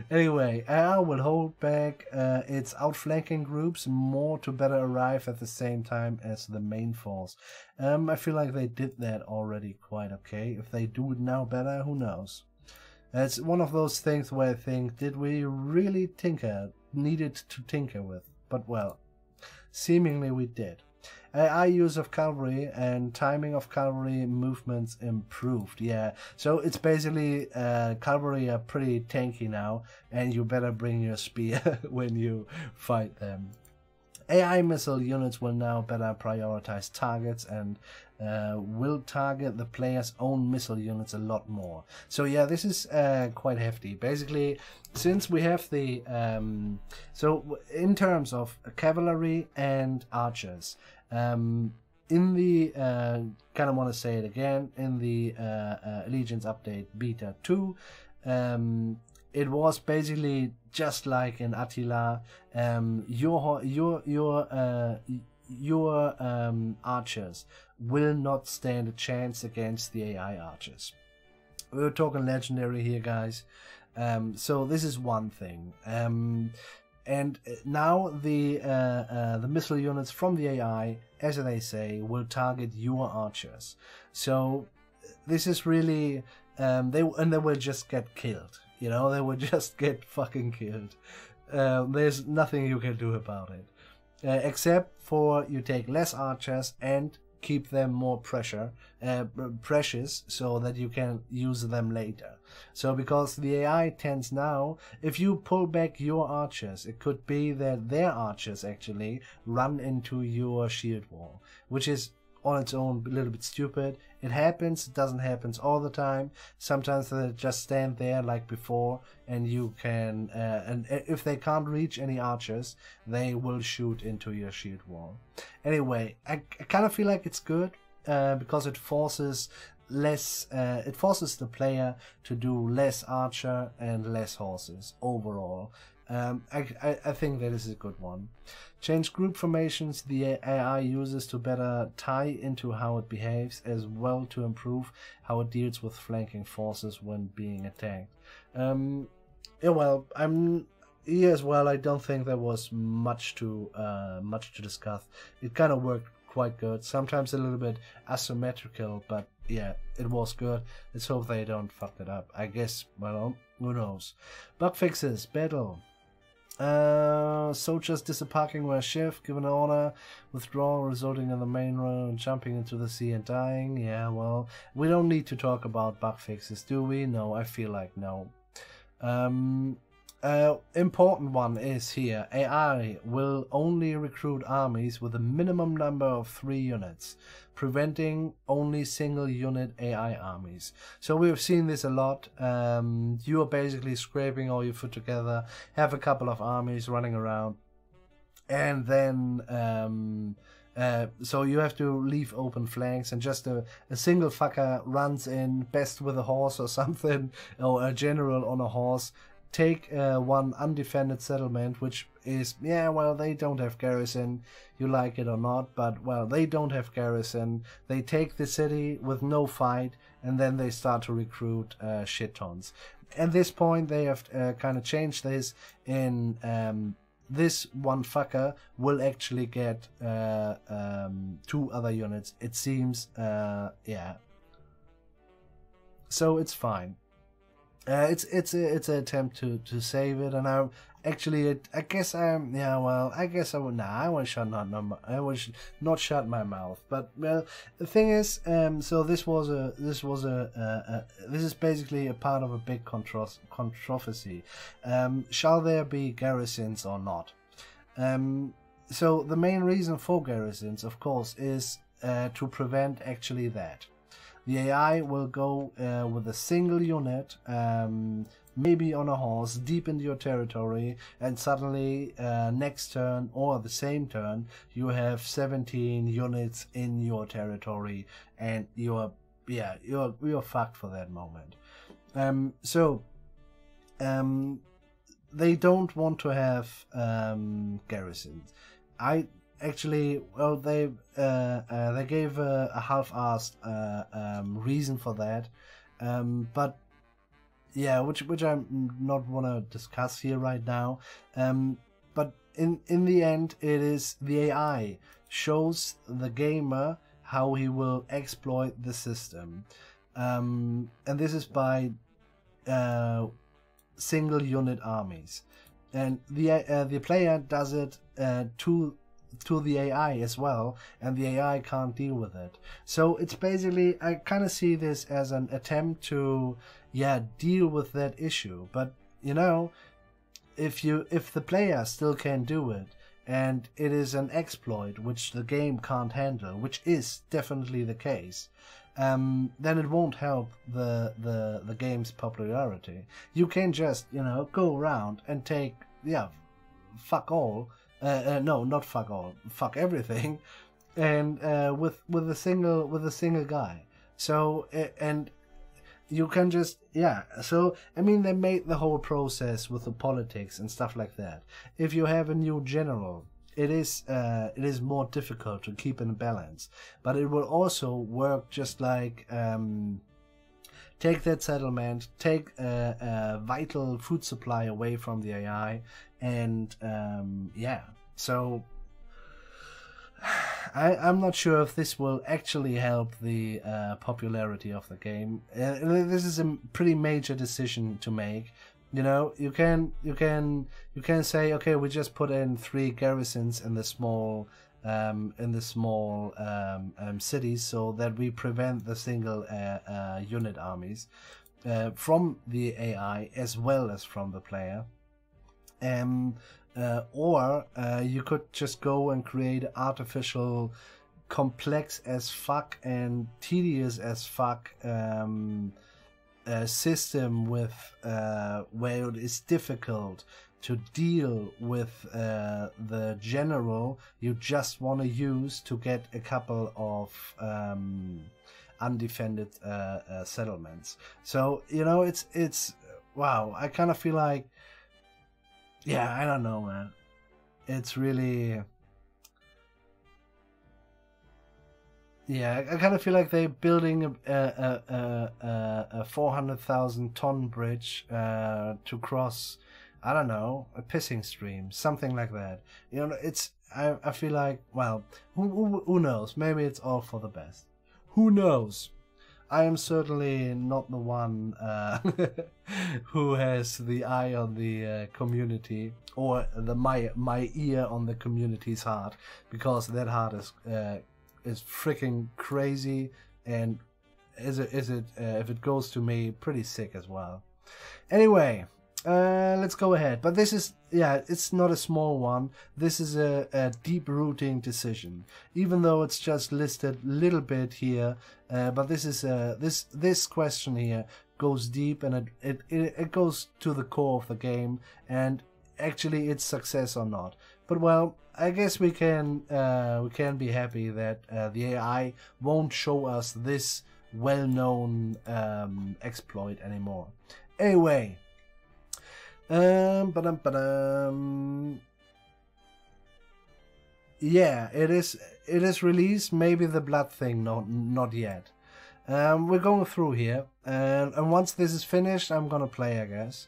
Anyway, AI will hold back its outflanking groups more to better arrive at the same time as the main force. I feel like they did that already quite okay. If they do it now better, who knows? It's one of those things where I think, did we really needed to tinker with? But well, seemingly we did. AI use of cavalry and timing of cavalry movements improved. Yeah, so it's basically cavalry are pretty tanky now, and you better bring your spear when you fight them. AI missile units will now better prioritize targets and will target the player's own missile units a lot more. So yeah, this is quite hefty. Basically, since we have the so in terms of cavalry and archers, in the kind of want to say it again, in the Allegiance update beta 2, it was basically just like in Attila. Your archers will not stand a chance against the AI archers. We're talking legendary here, guys. So this is one thing. And now the missile units from the AI, as they say, will target your archers. So this is really they will just get killed. You know, they will just get fucking killed. There's nothing you can do about it, except for you take less archers and keep them more precious, so that you can use them later. So because the AI tends now, if you pull back your archers, it could be that their archers actually run into your shield wall, which is on its own a little bit stupid. It happens, it doesn't happen all the time. Sometimes they just stand there like before, and you can and if they can't reach any archers, they will shoot into your shield wall. Anyway, I kind of feel like it's good because it forces the player to do less archer and less horses overall. I think that is a good one. Change group formations the AI uses to better tie into how it behaves, as well to improve how it deals with flanking forces when being attacked. Yeah, well, I'm here as well. I don't think there was much to discuss. It kind of worked quite good. Sometimes a little bit asymmetrical, but yeah, it was good. Let's hope they don't fuck it up. I guess, well, who knows. Bug fixes, battle. Soldiers disembarking where shift, given an order, withdrawal resulting in the main road, jumping into the sea and dying. Yeah, well, we don't need to talk about bug fixes, do we? No, I feel like no. Important one is here, AI will only recruit armies with a minimum number of 3 units, preventing only single unit AI armies. So we've seen this a lot. You are basically scraping all your food together, have a couple of armies running around, and then so you have to leave open flanks, and just a single fucker runs in, best with a horse or something, or a general on a horse, take one undefended settlement, which is, yeah, well, they don't have garrison, you like it or not, but, well, they don't have garrison. They take the city with no fight, and then they start to recruit shit tons. At this point, they have kind of changed this in this one fucker will actually get 2 other units, it seems. Yeah, so it's fine. It's an attempt to save it, and I guess I would. Nah, I will not shut my mouth. But well, the thing is, so this is basically a part of a big controversy. Shall there be garrisons or not? So the main reason for garrisons, of course, is to prevent actually that. The AI will go with a single unit, maybe on a horse, deep into your territory, and suddenly next turn or the same turn you have 17 units in your territory, and you're fucked for that moment. They don't want to have garrisons. Actually, well, they gave a half-assed reason for that, but yeah, which I'm not want to discuss here right now. But in the end, it is the AI shows the gamer how he will exploit the system, and this is by single unit armies, and the player does it to the AI as well, and the AI can't deal with it. So it's basically, I kind of see this as an attempt to deal with that issue. But you know, if the player still can do it, and it is an exploit which the game can't handle, which is definitely the case, then it won't help the game's popularity. You can just, you know, go around and take, fuck all. No, not fuck all. Fuck everything, and with a single guy. So and you can just So I mean, they made the whole process with the politics and stuff like that. If you have a new general, it is more difficult to keep in balance. But it will also work just like. Take that settlement, take a vital food supply away from the AI, and so I'm not sure if this will actually help the popularity of the game. This is a pretty major decision to make. You know, you can say, okay, we just put in 3 garrisons in the small cities, so that we prevent the single unit armies from the AI as well as from the player. Or you could just go and create an artificial, complex as fuck and tedious as fuck system with where it is difficult to deal with the general you just want to use to get a couple of undefended settlements. So, you know, it's wow, I kind of feel like, I don't know, man. It's really, I kind of feel like they're building a 400,000 ton bridge to cross, I don't know, a pissing stream, something like that. You know, it's, I feel like, well, who knows? Maybe it's all for the best. Who knows? I am certainly not the one who has the eye on the community, or my ear on the community's heart, because that heart is freaking crazy, and if it goes to me, pretty sick as well. Anyway, let's go ahead. But this is, yeah, it's not a small one. This is a deep-rooting decision, even though it's just listed a little bit here. But this is this question here goes deep, and it goes to the core of the game, and actually its success or not. But well, I guess we can be happy that the AI won't show us this well-known exploit anymore. Anyway, yeah, it is released. Maybe the blood thing, not yet. We're going through here, and once this is finished, I'm gonna play, I guess.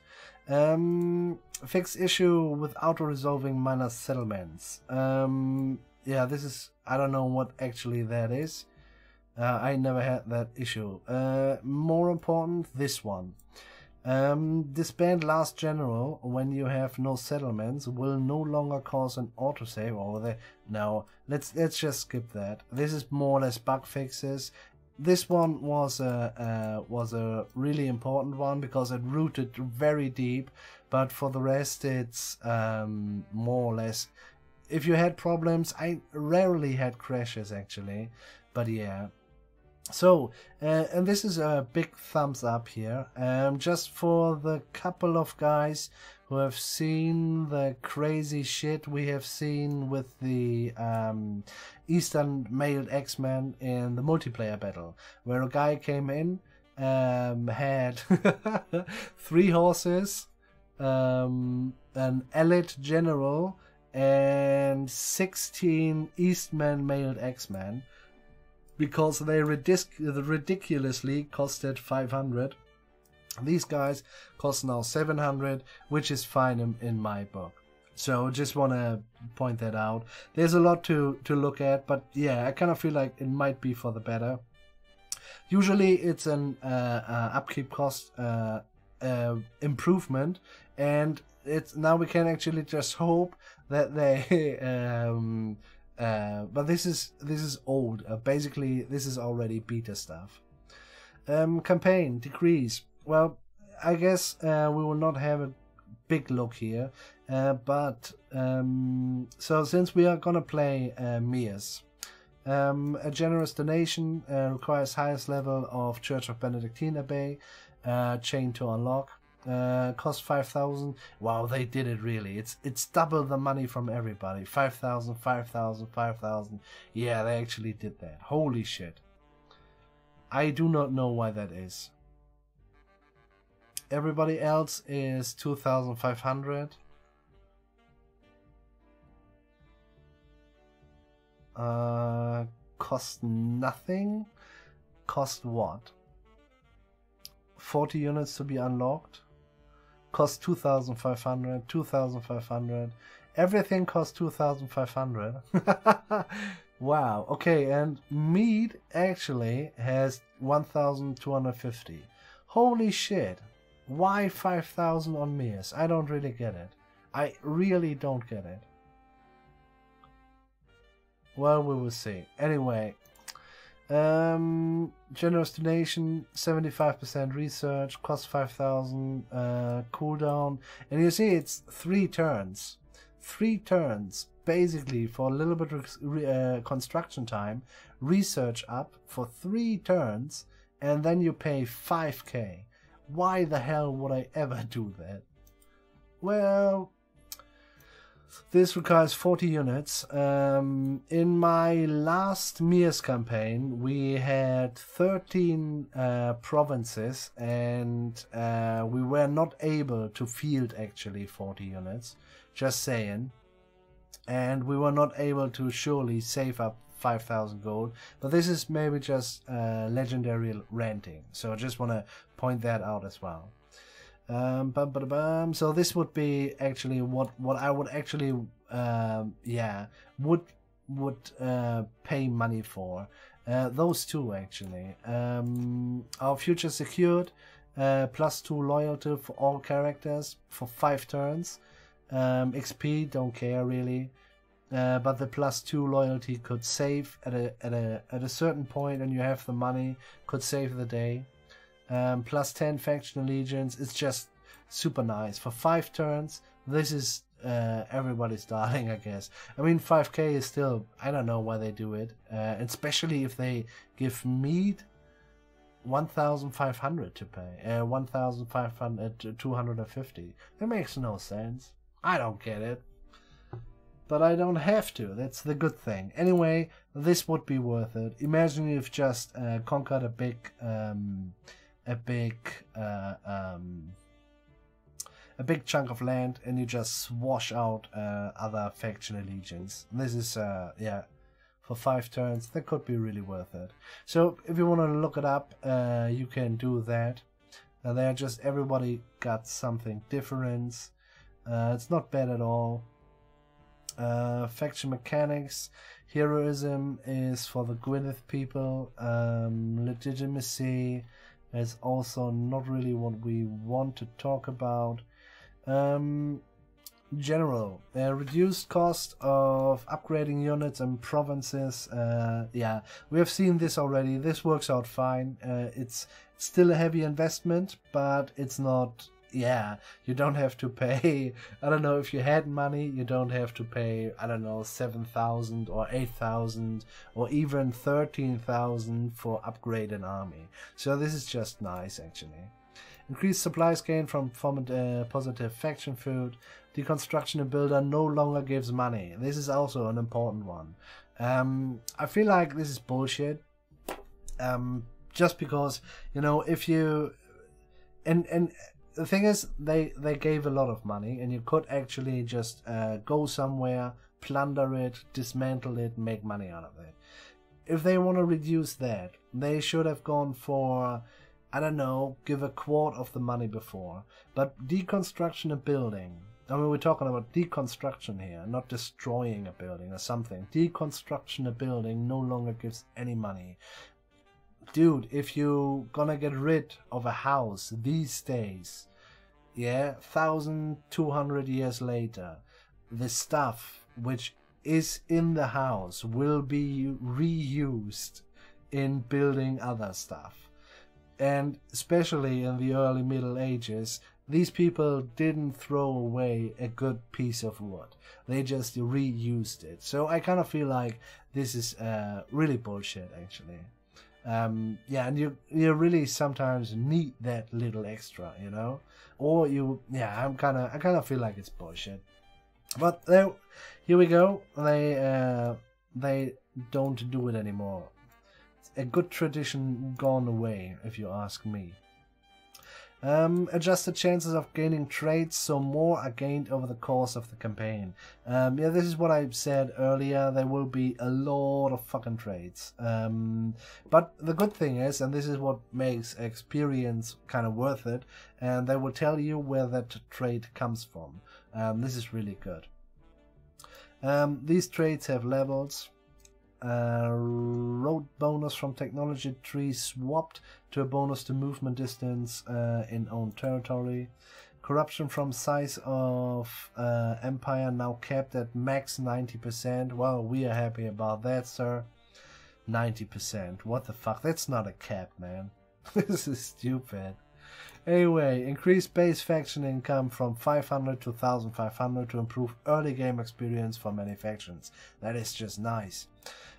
Fix issue with auto-resolving minor settlements. Yeah, this is, I don't know what actually that is. I never had that issue. More important, this one. Disband last general when you have no settlements will no longer cause an autosave over there. No, let's just skip that. This is more or less bug fixes. This one was a really important one because it rooted very deep, but for the rest it's more or less, if you had problems, I rarely had crashes actually, but yeah. So, and this is a big thumbs up here, just for the couple of guys who have seen the crazy shit we have seen with the Eastern Mailed X-Men in the multiplayer battle, where a guy came in, had 3 horses, an elite general, and 16 Eastman Mailed X-Men, because they ridiculously costed 500. These guys cost now 700, which is fine in my book. So just want to point that out. There's a lot to look at, but yeah, I kind of feel like it might be for the better. Usually it's an upkeep cost improvement, and it's now we can actually just hope that they but this is old. Basically, this is already beta stuff. Campaign decrease. Well, I guess we will not have a big look here, but so since we are gonna play Mias, a generous donation requires highest level of Church of Benedictine Abbey, chain to unlock. Cost 5,000. Wow, they did it really. It's double the money from everybody. 5,000, 5,000, 5,000. Yeah, they actually did that. Holy shit. I do not know why that is. Everybody else is 2,500. Cost nothing. Cost what? 40 units to be unlocked. Cost 2,500, 2,500. Everything costs 2,500. Wow. Okay, and meat actually has 1,250. Holy shit. Why 5,000 on Mias? I don't really get it. I really don't get it. Well, we will see. Anyway. Generous donation, 75% research, cost 5,000, cooldown, and you see it's 3 turns. 3 turns, basically, for a little bit of construction time, research up for 3 turns, and then you pay 5k. Why the hell would I ever do that? Well, this requires 40 units. In my last Mias campaign, we had 13 provinces, and we were not able to field actually 40 units. Just saying. And we were not able to surely save up 5,000 gold. But this is maybe just legendary ranting. So I just want to point that out as well. So this would be actually what I would actually would pay money for. Those two actually. Our future secured. +2 loyalty for all characters for 5 turns. XP, don't care really. But the +2 loyalty could save at a certain point, and you have the money, could save the day. +10 faction allegiance. It's just super nice for 5 turns. This is everybody's darling, I guess. I mean, 5k is still, I don't know why they do it, especially if they give meat 1,500 to pay, 1,500 to 250. That makes no sense. I don't get it. But I don't have to. That's the good thing. Anyway, this would be worth it. Imagine you've just conquered a big chunk of land, and you just swash out other faction allegiance. This is yeah, for 5 turns. That could be really worth it. So if you want to look it up, you can do that. They are just, everybody got something different. It's not bad at all. Faction mechanics. Heroism is for the Gwyneth people. Legitimacy is also not really what we want to talk about. General, reduced cost of upgrading units and provinces. Yeah, we have seen this already. This works out fine. It's still a heavy investment, but it's not. Yeah, you don't have to pay, I don't know, if you had money, you don't have to pay, I don't know, 7,000 or 8,000 or even 13,000 for upgrade an army. So this is just nice, actually. Increased supplies gained from positive faction food. Deconstruction and builder no longer gives money. This is also an important one. I feel like this is bullshit. Just because, you know, if you... And the thing is, they gave a lot of money, and you could actually just go somewhere, plunder it, dismantle it, make money out of it. If they want to reduce that, they should have gone for, I don't know, give a quart of the money before. But deconstruction a building, I mean, we're talking about deconstruction here, not destroying a building or something. Deconstruction a building no longer gives any money. Dude, if you gonna get rid of a house these days, yeah, 1,200 years later, the stuff which is in the house will be reused in building other stuff. And especially in the early Middle Ages, these people didn't throw away a good piece of wood. They just reused it. So I kind of feel like this is really bullshit, actually. Yeah, and you really sometimes need that little extra, you know, or you, yeah, I kind of feel like it's bullshit. But here we go. They don't do it anymore. It's a good tradition gone away, if you ask me. Adjusted chances of gaining traits, so more are gained over the course of the campaign. Yeah, this is what I said earlier, there will be a lot of fucking traits. But the good thing is, and this is what makes experience kind of worth it, and they will tell you where that trait comes from. This is really good. These traits have levels. Road bonus from technology tree swapped to a bonus to movement distance in own territory. Corruption from size of empire now capped at max 90%. Well, we are happy about that, sir. 90%. What the fuck? That's not a cap, man. This is stupid. Anyway, increased base faction income from 500 to 1,500 to improve early game experience for many factions. That is just nice.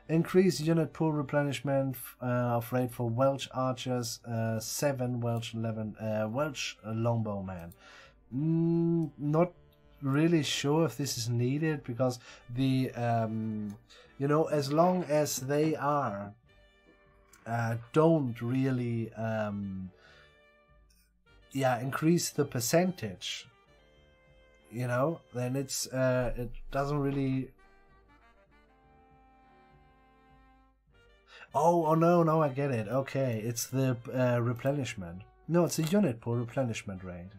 Increased unit pool replenishment of rate for Welsh archers, 7 Welsh 11 Welsh longbowmen. Not really sure if this is needed, because the you know, as long as they are don't really yeah, increase the percentage, you know, then it's it doesn't really. Oh no, I get it. Okay, it's the replenishment. No, it's a unit pool replenishment rate.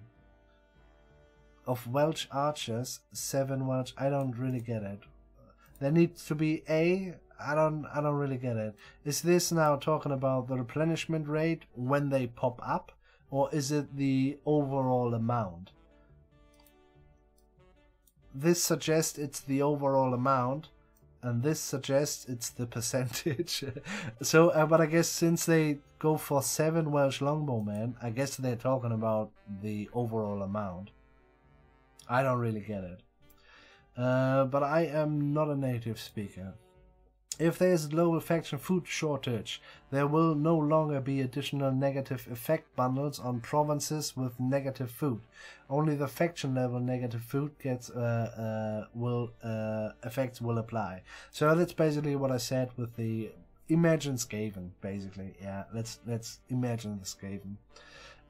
Of Welsh archers, 7 Welsh. I don't really get it. There needs to be A, I don't really get it. Is this now talking about the replenishment rate when they pop up, or is it the overall amount? This suggests it's the overall amount, and this suggests it's the percentage. So, but I guess since they go for 7 Welsh Longbowmen, I guess they're talking about the overall amount. I don't really get it. But I am not a native speaker. If there is a global faction food shortage, there will no longer be additional negative effect bundles on provinces with negative food. Only the faction level negative food effects will apply. So that's basically what I said with the imagine Skaven, basically. Yeah, let's imagine the Skaven.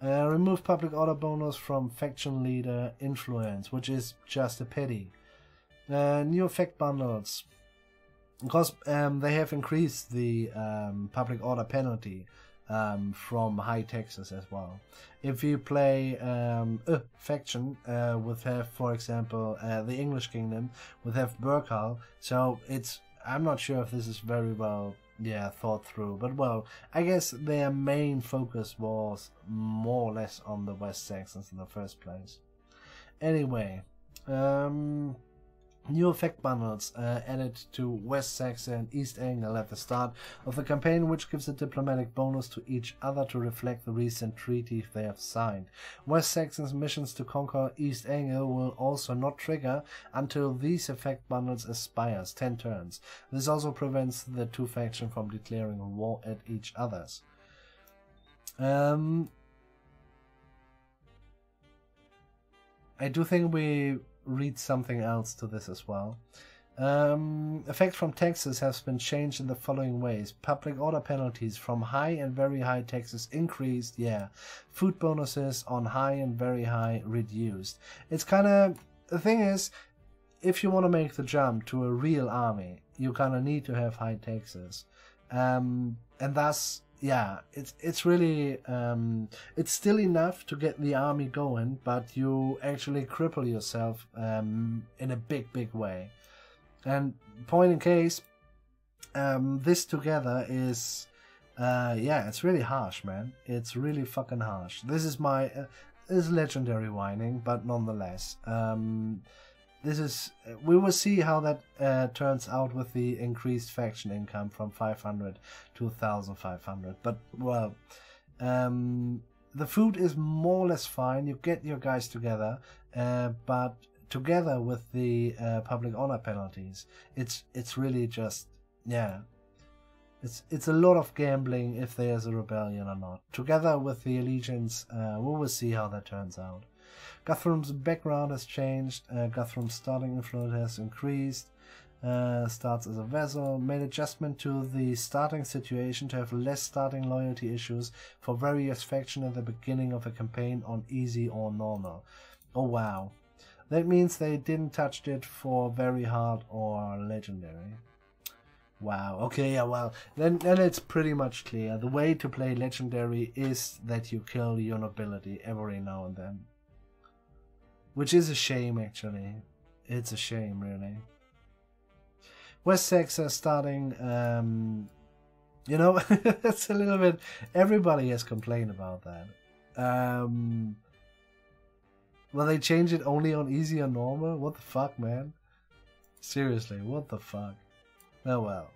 Remove public order bonus from faction leader influence, which is just a pity. New effect bundles. Because they have increased the public order penalty from high taxes as well. If you play a faction with have, for example, the English Kingdom, with have Burkhal, so it's, I'm not sure if this is very well thought through, but well, I guess their main focus was more or less on the West Saxons in the first place. Anyway, new effect bundles added to West Saxon and East Anglia at the start of the campaign, which gives a diplomatic bonus to each other to reflect the recent treaty they have signed. West Saxon's missions to conquer East Anglia will also not trigger until these effect bundles expires 10 turns. This also prevents the two factions from declaring war at each other's. I do think we read something else to this as well. Effect from taxes has been changed in the following ways. Public order penalties from high and very high taxes increased, Food bonuses on high and very high reduced. It's kind of, the thing is, if you want to make the jump to a real army, you kind of need to have high taxes. And thus, it's really, it's still enough to get the army going, but you actually cripple yourself in a big way. And point in case, this together is, it's really harsh, man. It's really fucking harsh. This is my, this is legendary whining, but nonetheless, this is, we will see how that turns out with the increased faction income from 500 to 1,500. But, well, the food is more or less fine. You get your guys together, but together with the public honor penalties, it's really just, it's a lot of gambling if there's a rebellion or not. Together with the allegiance, we will see how that turns out. Guthrum's background has changed. Guthrum's starting influence has increased. Starts as a vassal. Made adjustment to the starting situation to have less starting loyalty issues for various factions at the beginning of a campaign on easy or normal. Oh wow. That means they didn't touch it for very hard or legendary. Wow. Okay, yeah, well, then it's pretty much clear. The way to play legendary is that you kill your nobility every now and then. Which is a shame, actually. It's a shame, really. West Saxon starting, you know, it's a little bit, everybody has complained about that. Will they change it only on easy or normal? What the fuck, man? Seriously, what the fuck? Oh well.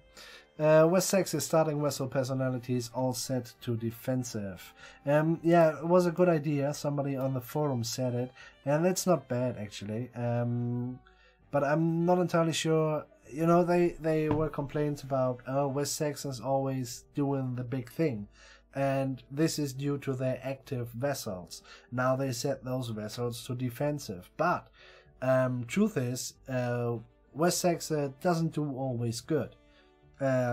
West Saxon starting vessel personalities all set to defensive. Yeah, it was a good idea. Somebody on the forum said it, and it's not bad actually. But I'm not entirely sure. You know, they were complaints about West Saxons always doing the big thing, and this is due to their active vessels. Now they set those vessels to defensive, but truth is, West Saxon doesn't do always good.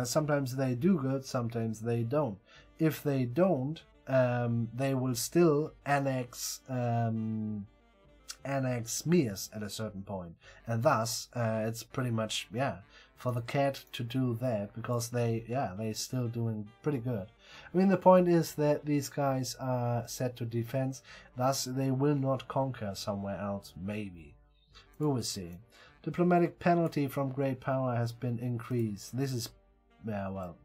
Sometimes they do good, sometimes they don't. If they don't, they will still annex Mirs at a certain point, and thus it's pretty much for the cat to do that, because they're still doing pretty good. I mean, the point is that these guys are set to defense, thus they will not conquer somewhere else. Maybe we will see. Diplomatic penalty from great power has been increased. This is yeah, well,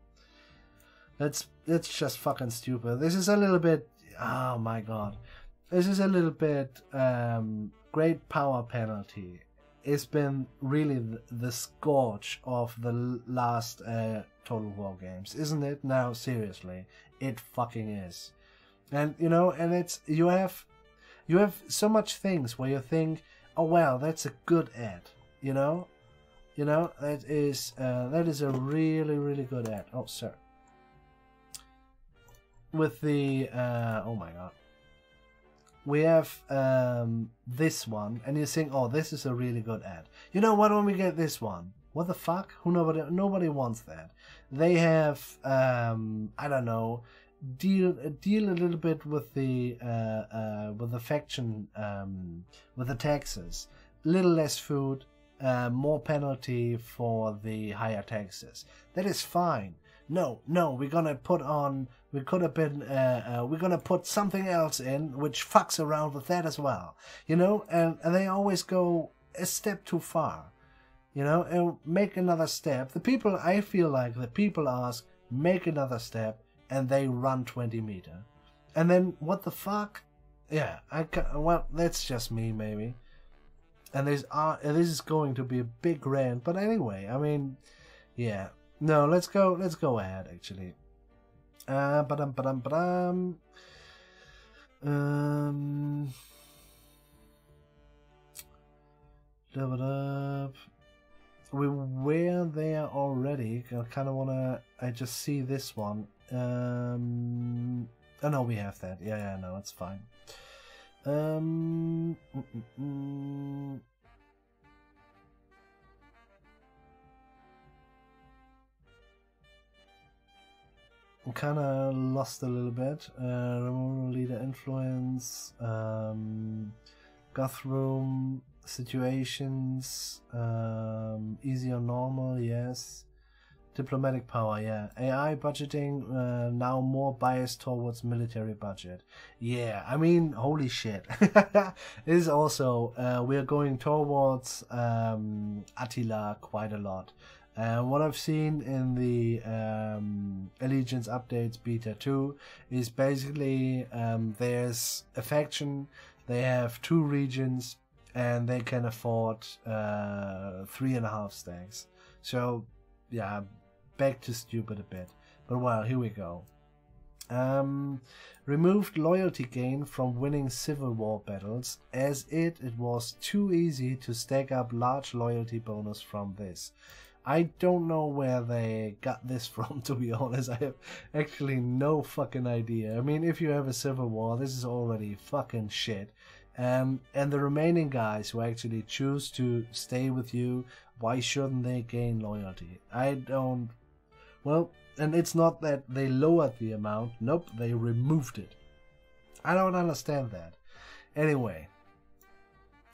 it's just fucking stupid. This is a little bit, oh my god, this is a little bit great power penalty. It's been really the scourge of the last Total War games, isn't it? Now, seriously, it fucking is. And you know, and it's you have so much things where you think, oh well, that's a good ad, you know, that is a really, really good ad. Oh, sir. With the oh my god, we have this one, and you think, oh, this is a really good ad. You know, why don't we get this one? What the fuck? Nobody wants that. They have I don't know, deal a little bit with the faction, with the taxes, little less food, more penalty for the higher taxes. That is fine. No, we're gonna put something else in which fucks around with that as well, you know, and they always go a step too far, you know, and make another step. I feel like the people ask, make another step, and they run 20 meters. And then, what the fuck? Yeah, well, that's just me, maybe. And this is going to be a big rant, but anyway, I mean, yeah. No, let's go ahead, actually. Ba-dum. We were there already. I kind of wanna. I just see this one. Oh no, we have that. Yeah, no, it's fine. I'm kind of lost a little bit. Removal leader influence, goth room situations, easy or normal, yes. Diplomatic power, yeah. AI budgeting, now more biased towards military budget. Yeah, I mean, holy shit. It is also, we're going towards Attila quite a lot. What I've seen in the Allegiance updates beta 2 is basically there's a faction, they have 2 regions, and they can afford 3.5 stacks. So yeah, back to stupid a bit. But well, here we go. Removed loyalty gain from winning civil war battles, as it was too easy to stack up large loyalty bonus from this. I don't know where they got this from, to be honest. I have actually no fucking idea. I mean, if you have a civil war, this is already fucking shit. And the remaining guys who actually choose to stay with you, why shouldn't they gain loyalty? I don't... Well, and it's not that they lowered the amount. Nope, they removed it. I don't understand that. Anyway.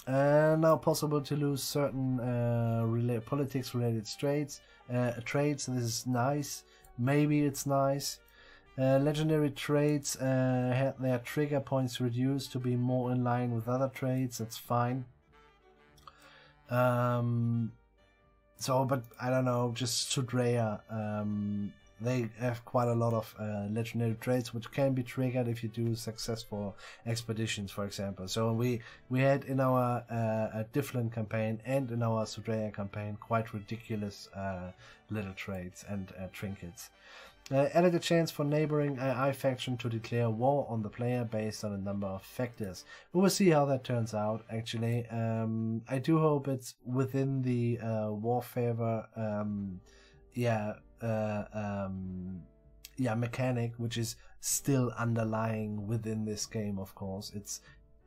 Now possible to lose certain politics-related traits. This is nice. Maybe it's nice. Legendary traits had their trigger points reduced to be more in line with other traits. That's fine. So, but I don't know. Just Sudreya. They have quite a lot of legendary traits which can be triggered if you do successful expeditions, for example. So we had in our Difflin campaign and in our Sudreya campaign quite ridiculous little traits and trinkets. Added a chance for neighboring AI faction to declare war on the player based on a number of factors. We will see how that turns out, actually. I do hope it's within the war favor mechanic, which is still underlying within this game. Of course, it's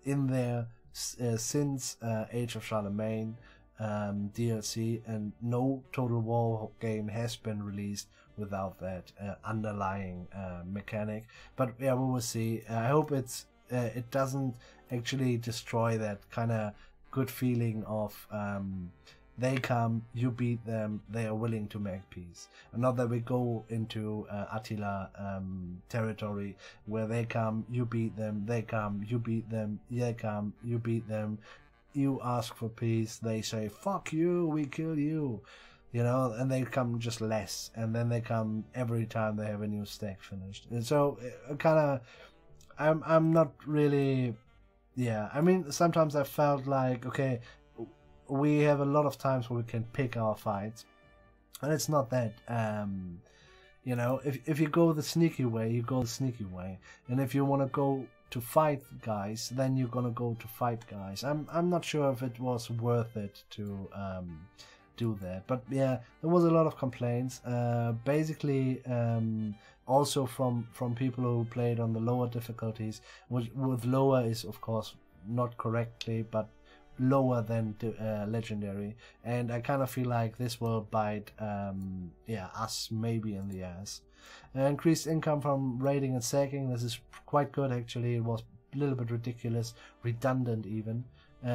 in there since Age of Charlemagne DLC, and no Total War game has been released without that underlying mechanic. But yeah, we will see. I hope it doesn't actually destroy that kind of good feeling of they come, you beat them, they are willing to make peace. And not that we go into Attila territory where they come, you beat them, they come, you beat them, they come, you beat them, you ask for peace, they say, fuck you, we kill you. you know, and they come just less, and then they come every time they have a new stack finished. And so kind of, I'm not really, yeah. I mean, sometimes I felt like, okay, we have a lot of times where we can pick our fights, and it's not that. You know, if you go the sneaky way, you go the sneaky way, and if you want to go to fight guys, then you're gonna go to fight guys. I'm not sure if it was worth it to do that, but yeah, there was a lot of complaints. Basically, also from people who played on the lower difficulties, which with lower is of course not correctly, but lower than legendary, and I kind of feel like this will bite yeah, us maybe in the ass. Increased income from raiding and sacking, this is quite good actually. It was a little bit ridiculous, redundant even,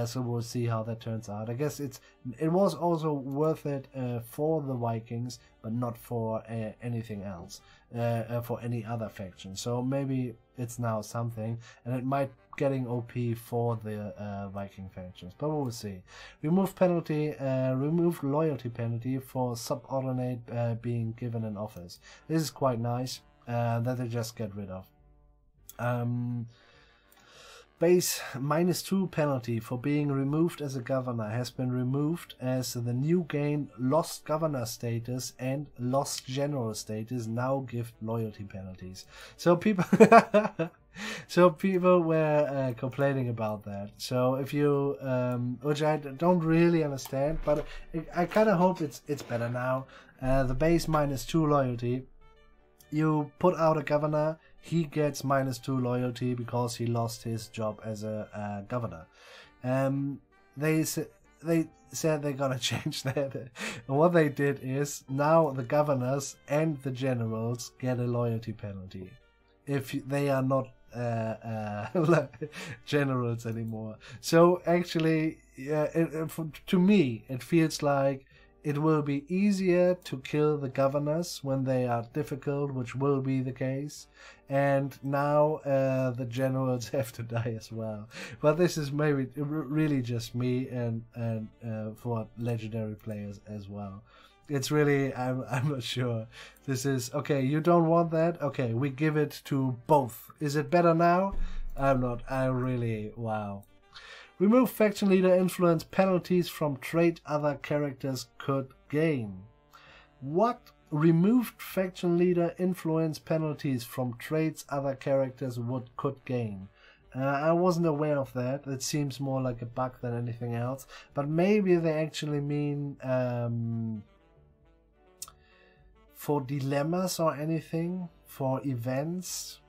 so we'll see how that turns out. I guess it was also worth it for the Vikings, but not for anything else, for any other faction. So maybe it's now something, and it might getting OP for the Viking factions, but we'll see. Removed penalty, removed loyalty penalty for subordinate being given an office. This is quite nice that they just get rid of. Base -2 penalty for being removed as a governor has been removed, as the new gain lost governor status and lost general status now give loyalty penalties. So people so people were complaining about that. So if you which I don't really understand, but I kind of hope it's better now. The base -2 loyalty, you put out a governor, he gets -2 loyalty because he lost his job as a governor. They said they're gonna change that. And what they did is now the governors and the generals get a loyalty penalty if they are not generals anymore. So actually, to me, it feels like it will be easier to kill the governors when they are difficult, which will be the case. And now the generals have to die as well. But this is maybe really just me, and for legendary players as well. It's really, I'm not sure. This is, okay, you don't want that? Okay, we give it to both. Is it better now? I really, wow. Remove faction leader influence penalties from trait other characters could gain. What? Removed faction leader influence penalties from traits other characters could gain. I wasn't aware of that. It seems more like a bug than anything else. But maybe they actually mean for dilemmas or anything, for events.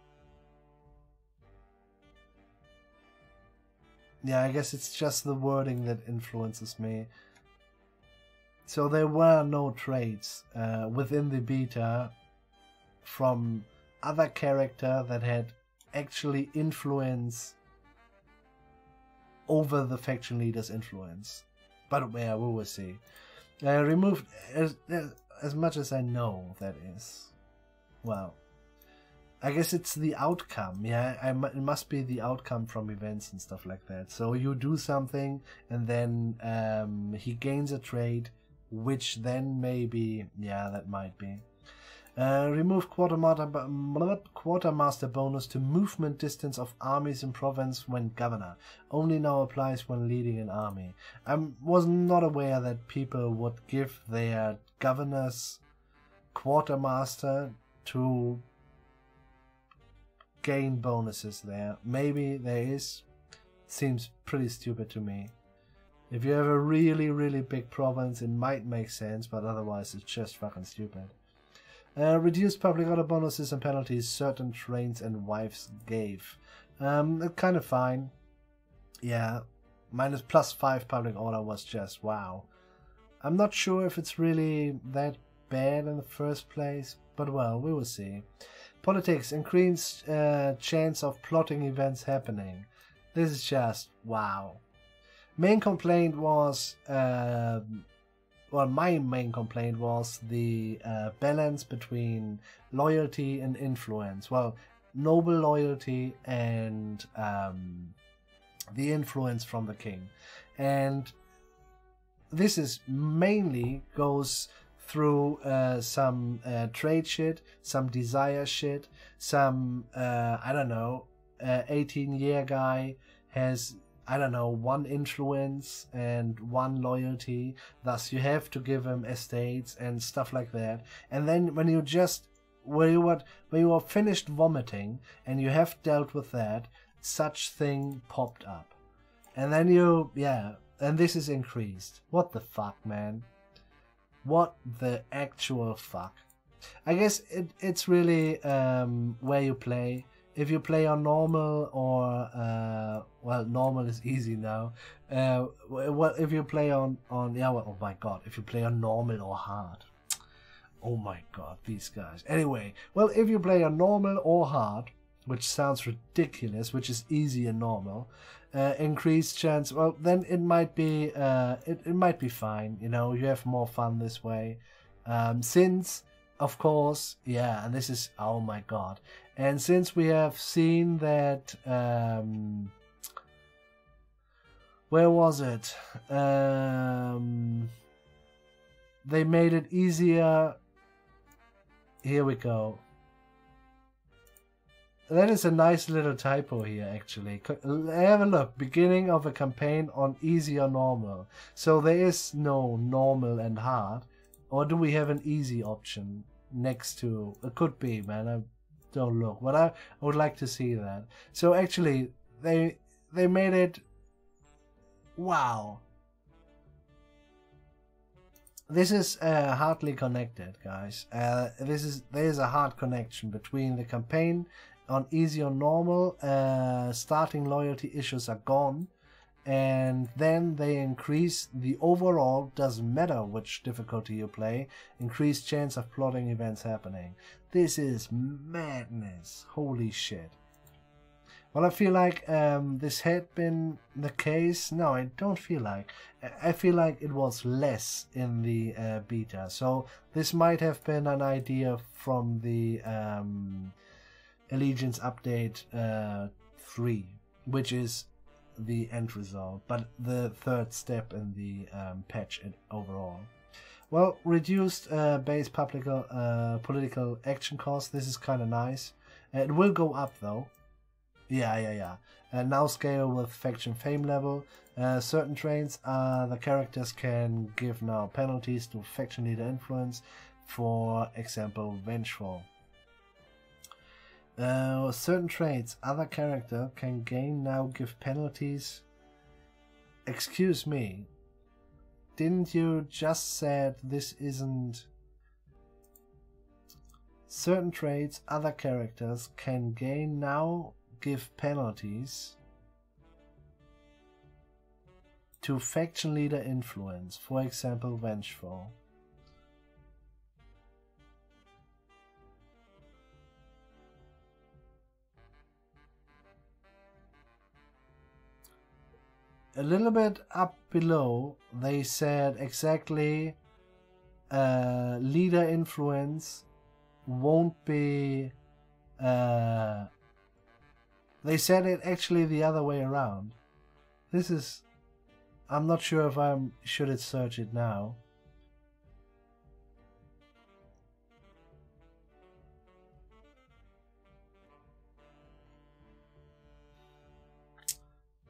Yeah, I guess it's just the wording that influences me. So there were no traits within the beta from other character that had actually influence over the faction leader's influence. But yeah, we will see. Removed, as much as I know, that is. Well, I guess it's the outcome. Yeah, it must be the outcome from events and stuff like that. So you do something, and then he gains a trait, which then maybe, yeah, that might be. Remove quartermaster bonus to movement distance of armies in province when governor. Only now applies when leading an army. I was not aware that people would give their governors quartermaster to gain bonuses there. Maybe there is. Seems pretty stupid to me. If you have a really, really big province, it might make sense, but otherwise it's just fucking stupid. Reduced public order bonuses and penalties certain trains and wives gave. Kind of fine. Yeah, +5 public order was just wow. I'm not sure if it's really that bad in the first place, but well, we will see. Politics, increased chance of plotting events happening. This is just wow. Main complaint was, well, my main complaint was the balance between loyalty and influence. Well, noble loyalty and the influence from the king. And this is mainly goes through some trade shit, some desire shit, some I don't know, 18-year guy has, I don't know, 1 influence and 1 loyalty, thus you have to give him estates and stuff like that. And then when you just when you are finished vomiting and you have dealt with that, such thing popped up. And then and this is increased. What the fuck, man? What the actual fuck? I guess it's really where you play. If you play on normal or well, normal is easy now. Well, if you play on oh my god, if you play on normal or hard. Oh my god, these guys. Anyway, well, if you play on normal or hard, which sounds ridiculous, which is easy and normal, increased chance, well, then it might be it might be fine, you know, you have more fun this way. Since, of course, yeah, and this is, oh my god, and since we have seen that, where was it? They made it easier. Here we go. That is a nice little typo here, actually. Have a look. Beginning of a campaign on easy or normal. So there is no normal and hard. Or do we have an easy option next to... It could be, man. I don't look. But I would like to see that. So actually, they made it... Wow. This is hardly connected, guys. There is a hard connection between the campaign on easy or normal. Starting loyalty issues are gone, and then they increase the overall, doesn't matter which difficulty you play, increased chance of plotting events happening. This is madness. Holy shit. Well, I feel like this had been the case. No, I don't feel like. I feel like it was less in the beta. So this might have been an idea from the Allegiance Update 3, which is the end result, but the 3rd step in the patch overall. Well, reduced base political action cost. This is kind of nice. It will go up though. Yeah. Now scale with faction fame level. Certain traits, the characters can give now penalties to faction leader influence. For example, Vengeful. Certain traits, other character can gain now give penalties. Excuse me. Didn't you just said this isn't... Certain traits, other characters can gain now give penalties to faction leader influence, for example, Vengeful. A little bit up below, they said exactly leader influence won't be... They said it actually the other way around. This is... I'm not sure if I should search it now.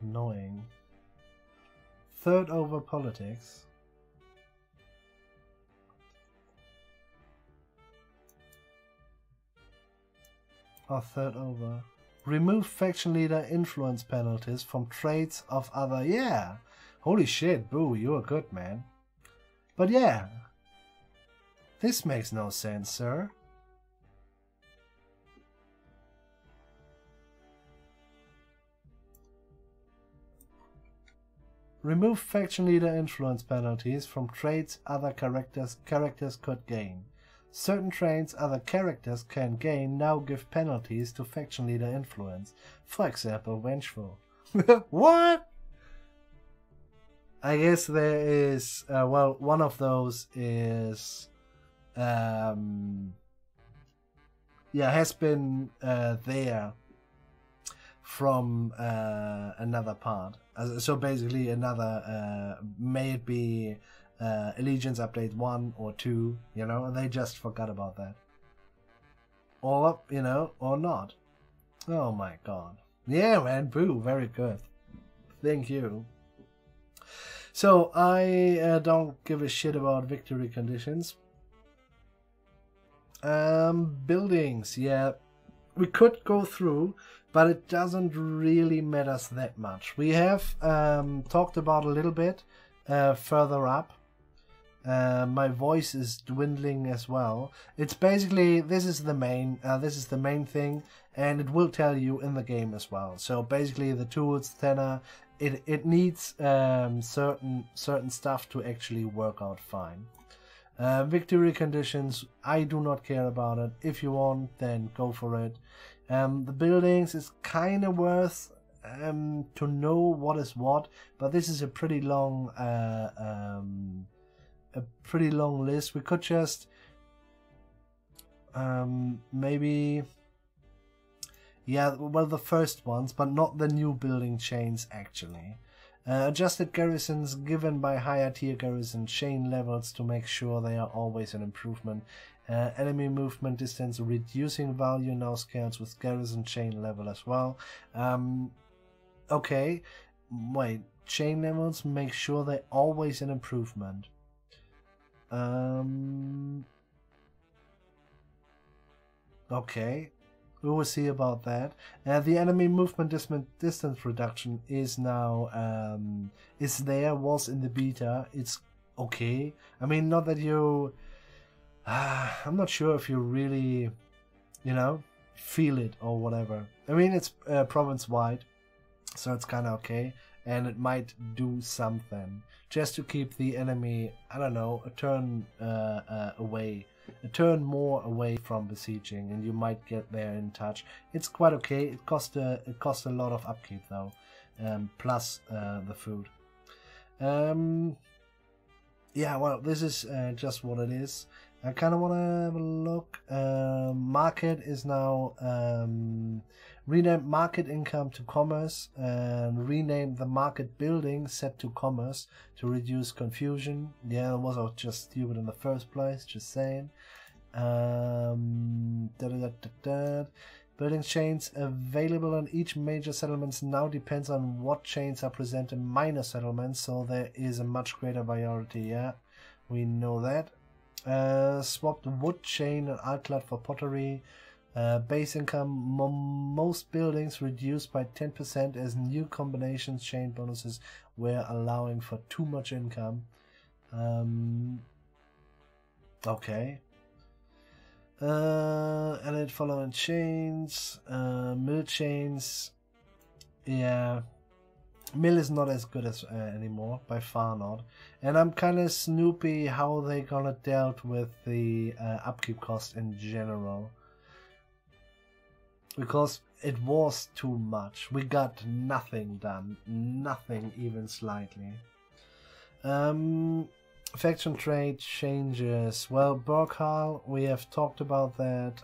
Annoying. 3rd over politics. Oh, 3rd over. Remove faction leader influence penalties from traits of other... Yeah! Holy shit, Boo, you're good, man. But yeah. This makes no sense, sir. Remove faction leader influence penalties from traits other characters could gain. Certain traits other characters can gain now give penalties to faction leader influence. For example, Vengeful. What? I guess there is, well, one of those is, yeah, has been there from another part. So basically another, may it be Allegiance Update 1 or 2, you know, and they just forgot about that. Or, you know, or not. Oh my god. Yeah, man, boo, very good. Thank you. So, I don't give a shit about victory conditions. Buildings, yeah. We could go through, but it doesn't really matter that much. We have talked about a little bit further up. My voice is dwindling as well. It's basically, this is the main thing, and it will tell you in the game as well. So basically, the tools, tenor, it needs certain stuff to actually work out fine. Victory conditions, I do not care about it. If you want, then go for it. The buildings is kind of worth to know what is what, but this is a pretty long list. We could just maybe, yeah, well, the first ones, but not the new building chains actually. Adjusted garrisons given by higher tier garrison chain levels to make sure they are always an improvement. Enemy movement distance reducing value now scales with garrison chain level as well. Okay, wait, chain levels make sure they're always an improvement. Okay, we will see about that. The enemy movement distance reduction is now is there, was in the beta. It's okay. I mean, not that you I'm not sure if you really, you know, feel it or whatever. I mean, it's province wide, so it's kind of okay, and it might do something just to keep the enemy, I don't know, a turn away, a turn more away from besieging, and you might get there in touch. It's quite okay. It cost a lot of upkeep though, plus the food. Yeah, well, this is just what it is. I kind of want to have a look. Market is now renamed market income to commerce, and rename the market building set to commerce to reduce confusion. Yeah, it was just stupid in the first place, just saying. Building chains available on each major settlements now depends on what chains are present in minor settlements, so there is a much greater variety. Yeah, we know that. Swapped wood chain and outlet for pottery. Base income, most buildings reduced by 10% as new combinations chain bonuses were allowing for too much income. Okay. Added following chains, mill chains. Yeah, mill is not as good as anymore, by far not. And I'm kind of snoopy how they gonna dealt with the upkeep cost in general, because it was too much. We got nothing done, nothing even slightly. Faction trade changes. Well, Burkhal, we have talked about that.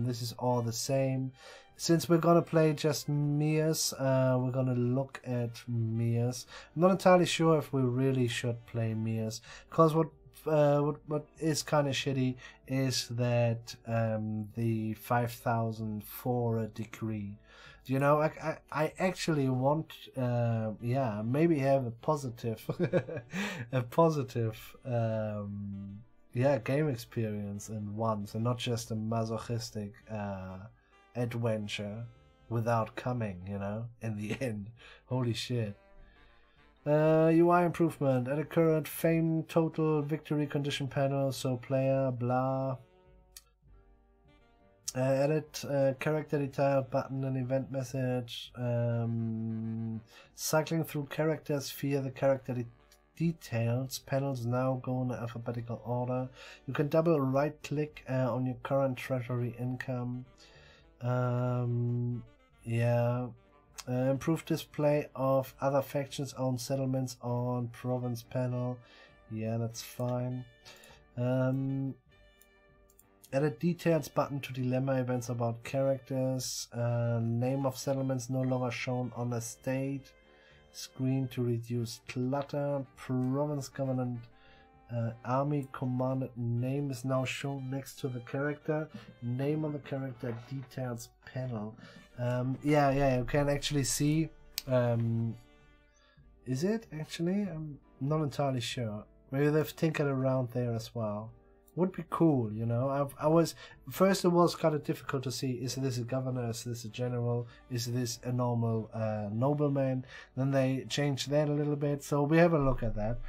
This is all the same. Since we're gonna play just Mirs, we're gonna look at Mirs. I'm not entirely sure if we really should play Mirs, because what is kind of shitty is that the 5,000 for a decree. You know, I actually want, yeah, maybe have a positive, yeah, game experience in once, and not just a masochistic adventure without coming, you know, in the end. Holy shit. UI improvement. At a current fame total victory condition panel, so player, blah. Edit character detail button and event message. Cycling through characters via the character details. Panels now go in alphabetical order. You can double right click on your current treasury income. Yeah. Improved display of other factions owned settlements on province panel. Yeah, that's fine. Added details button to dilemma events about characters. Name of settlements no longer shown on the state. Screen to reduce clutter. Province government army commanded name is now shown next to the character. Name of the character details panel. Yeah, you can actually see. Is it actually? I'm not entirely sure. Maybe they've tinkered around there as well. Would be cool, you know. First it was kind of difficult to see, is this a governor, is this a general, is this a normal nobleman? Then they changed that a little bit, so we have a look at that.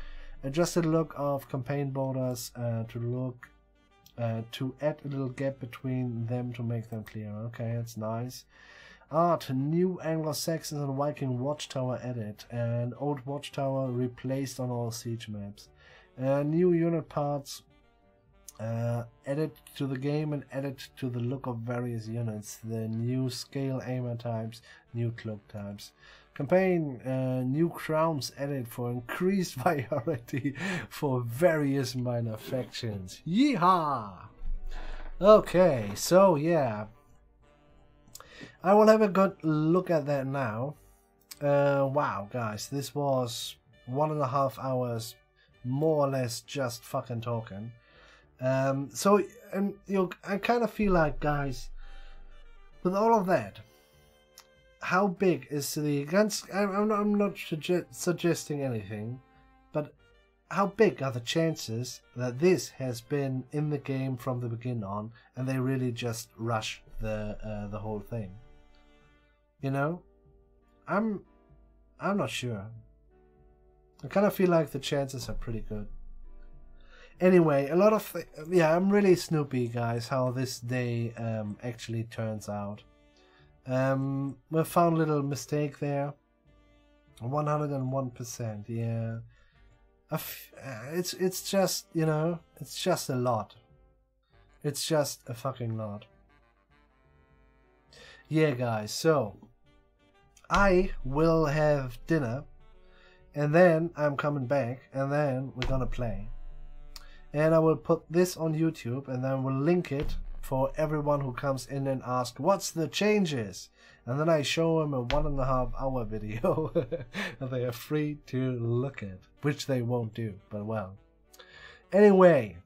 Adjusted look of campaign borders to add a little gap between them to make them clear. Okay, that's nice. Art, new Anglo-Saxon and Viking watchtower added, and old watchtower replaced on all siege maps. New unit parts added to the game and added to the look of various units. The new scale aimer types, new cloak types. Campaign, new crowns added for increased variety for various minor factions. Yeehaw! Okay, so yeah. I will have a good look at that now. Wow, guys, this was 1.5 hours, more or less just fucking talking. I kind of feel like, guys, with all of that, how big is the I'm not suggesting anything, but how big are the chances that this has been in the game from the beginning on, and they really just rush the whole thing? You know, I'm not sure. I kind of feel like the chances are pretty good. Anyway, I'm really snoopy, guys, how this day actually turns out. We found a little mistake there. 101%, yeah. It's just, you know, it's just a lot. It's just a fucking lot. Yeah, guys, so I will have dinner, and then I'm coming back, and then we're gonna play. And I will put this on YouTube, and then we'll link it for everyone who comes in and asks, what's the changes? And then I show them a 1.5 hour video that they are free to look at, which they won't do, but well. Anyway,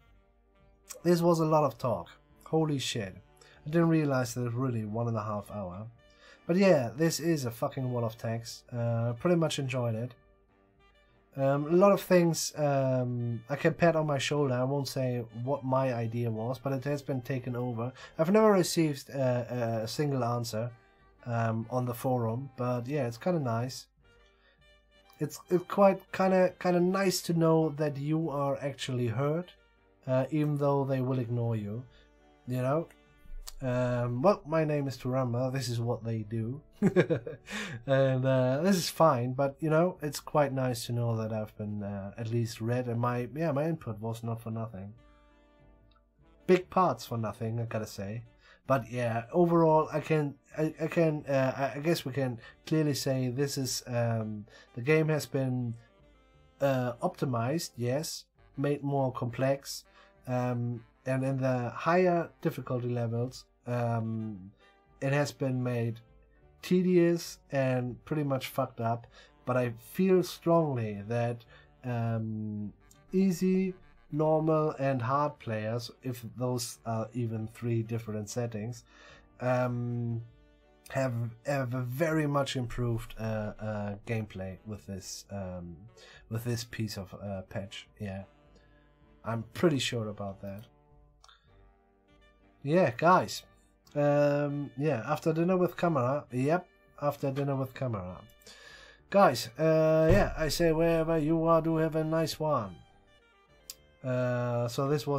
this was a lot of talk. Holy shit. I didn't realize that it was really 1.5 hour. But yeah, this is a fucking wall of text. Pretty much enjoyed it. A lot of things I can pat on my shoulder. I won't say what my idea was, but it has been taken over. I've never received a single answer on the forum, but yeah, it's kind of nice. It's quite kind of nice to know that you are actually heard, even though they will ignore you. You know. Well, my name is Turamba, this is what they do. And this is fine, but you know, it's quite nice to know that I've been at least read, and my input was not for nothing. Big parts for nothing, I gotta say. But yeah, overall, I guess we can clearly say this is the game has been optimized, yes, made more complex, and in the higher difficulty levels, it has been made tedious and pretty much fucked up. But I feel strongly that easy, normal, and hard players, if those are even 3 different settings, have a very much improved gameplay with this piece of patch. Yeah, I'm pretty sure about that. Yeah, guys. Yeah, after dinner with camera. Yep, after dinner with camera. Guys, yeah, I say wherever you are, do have a nice one. So this was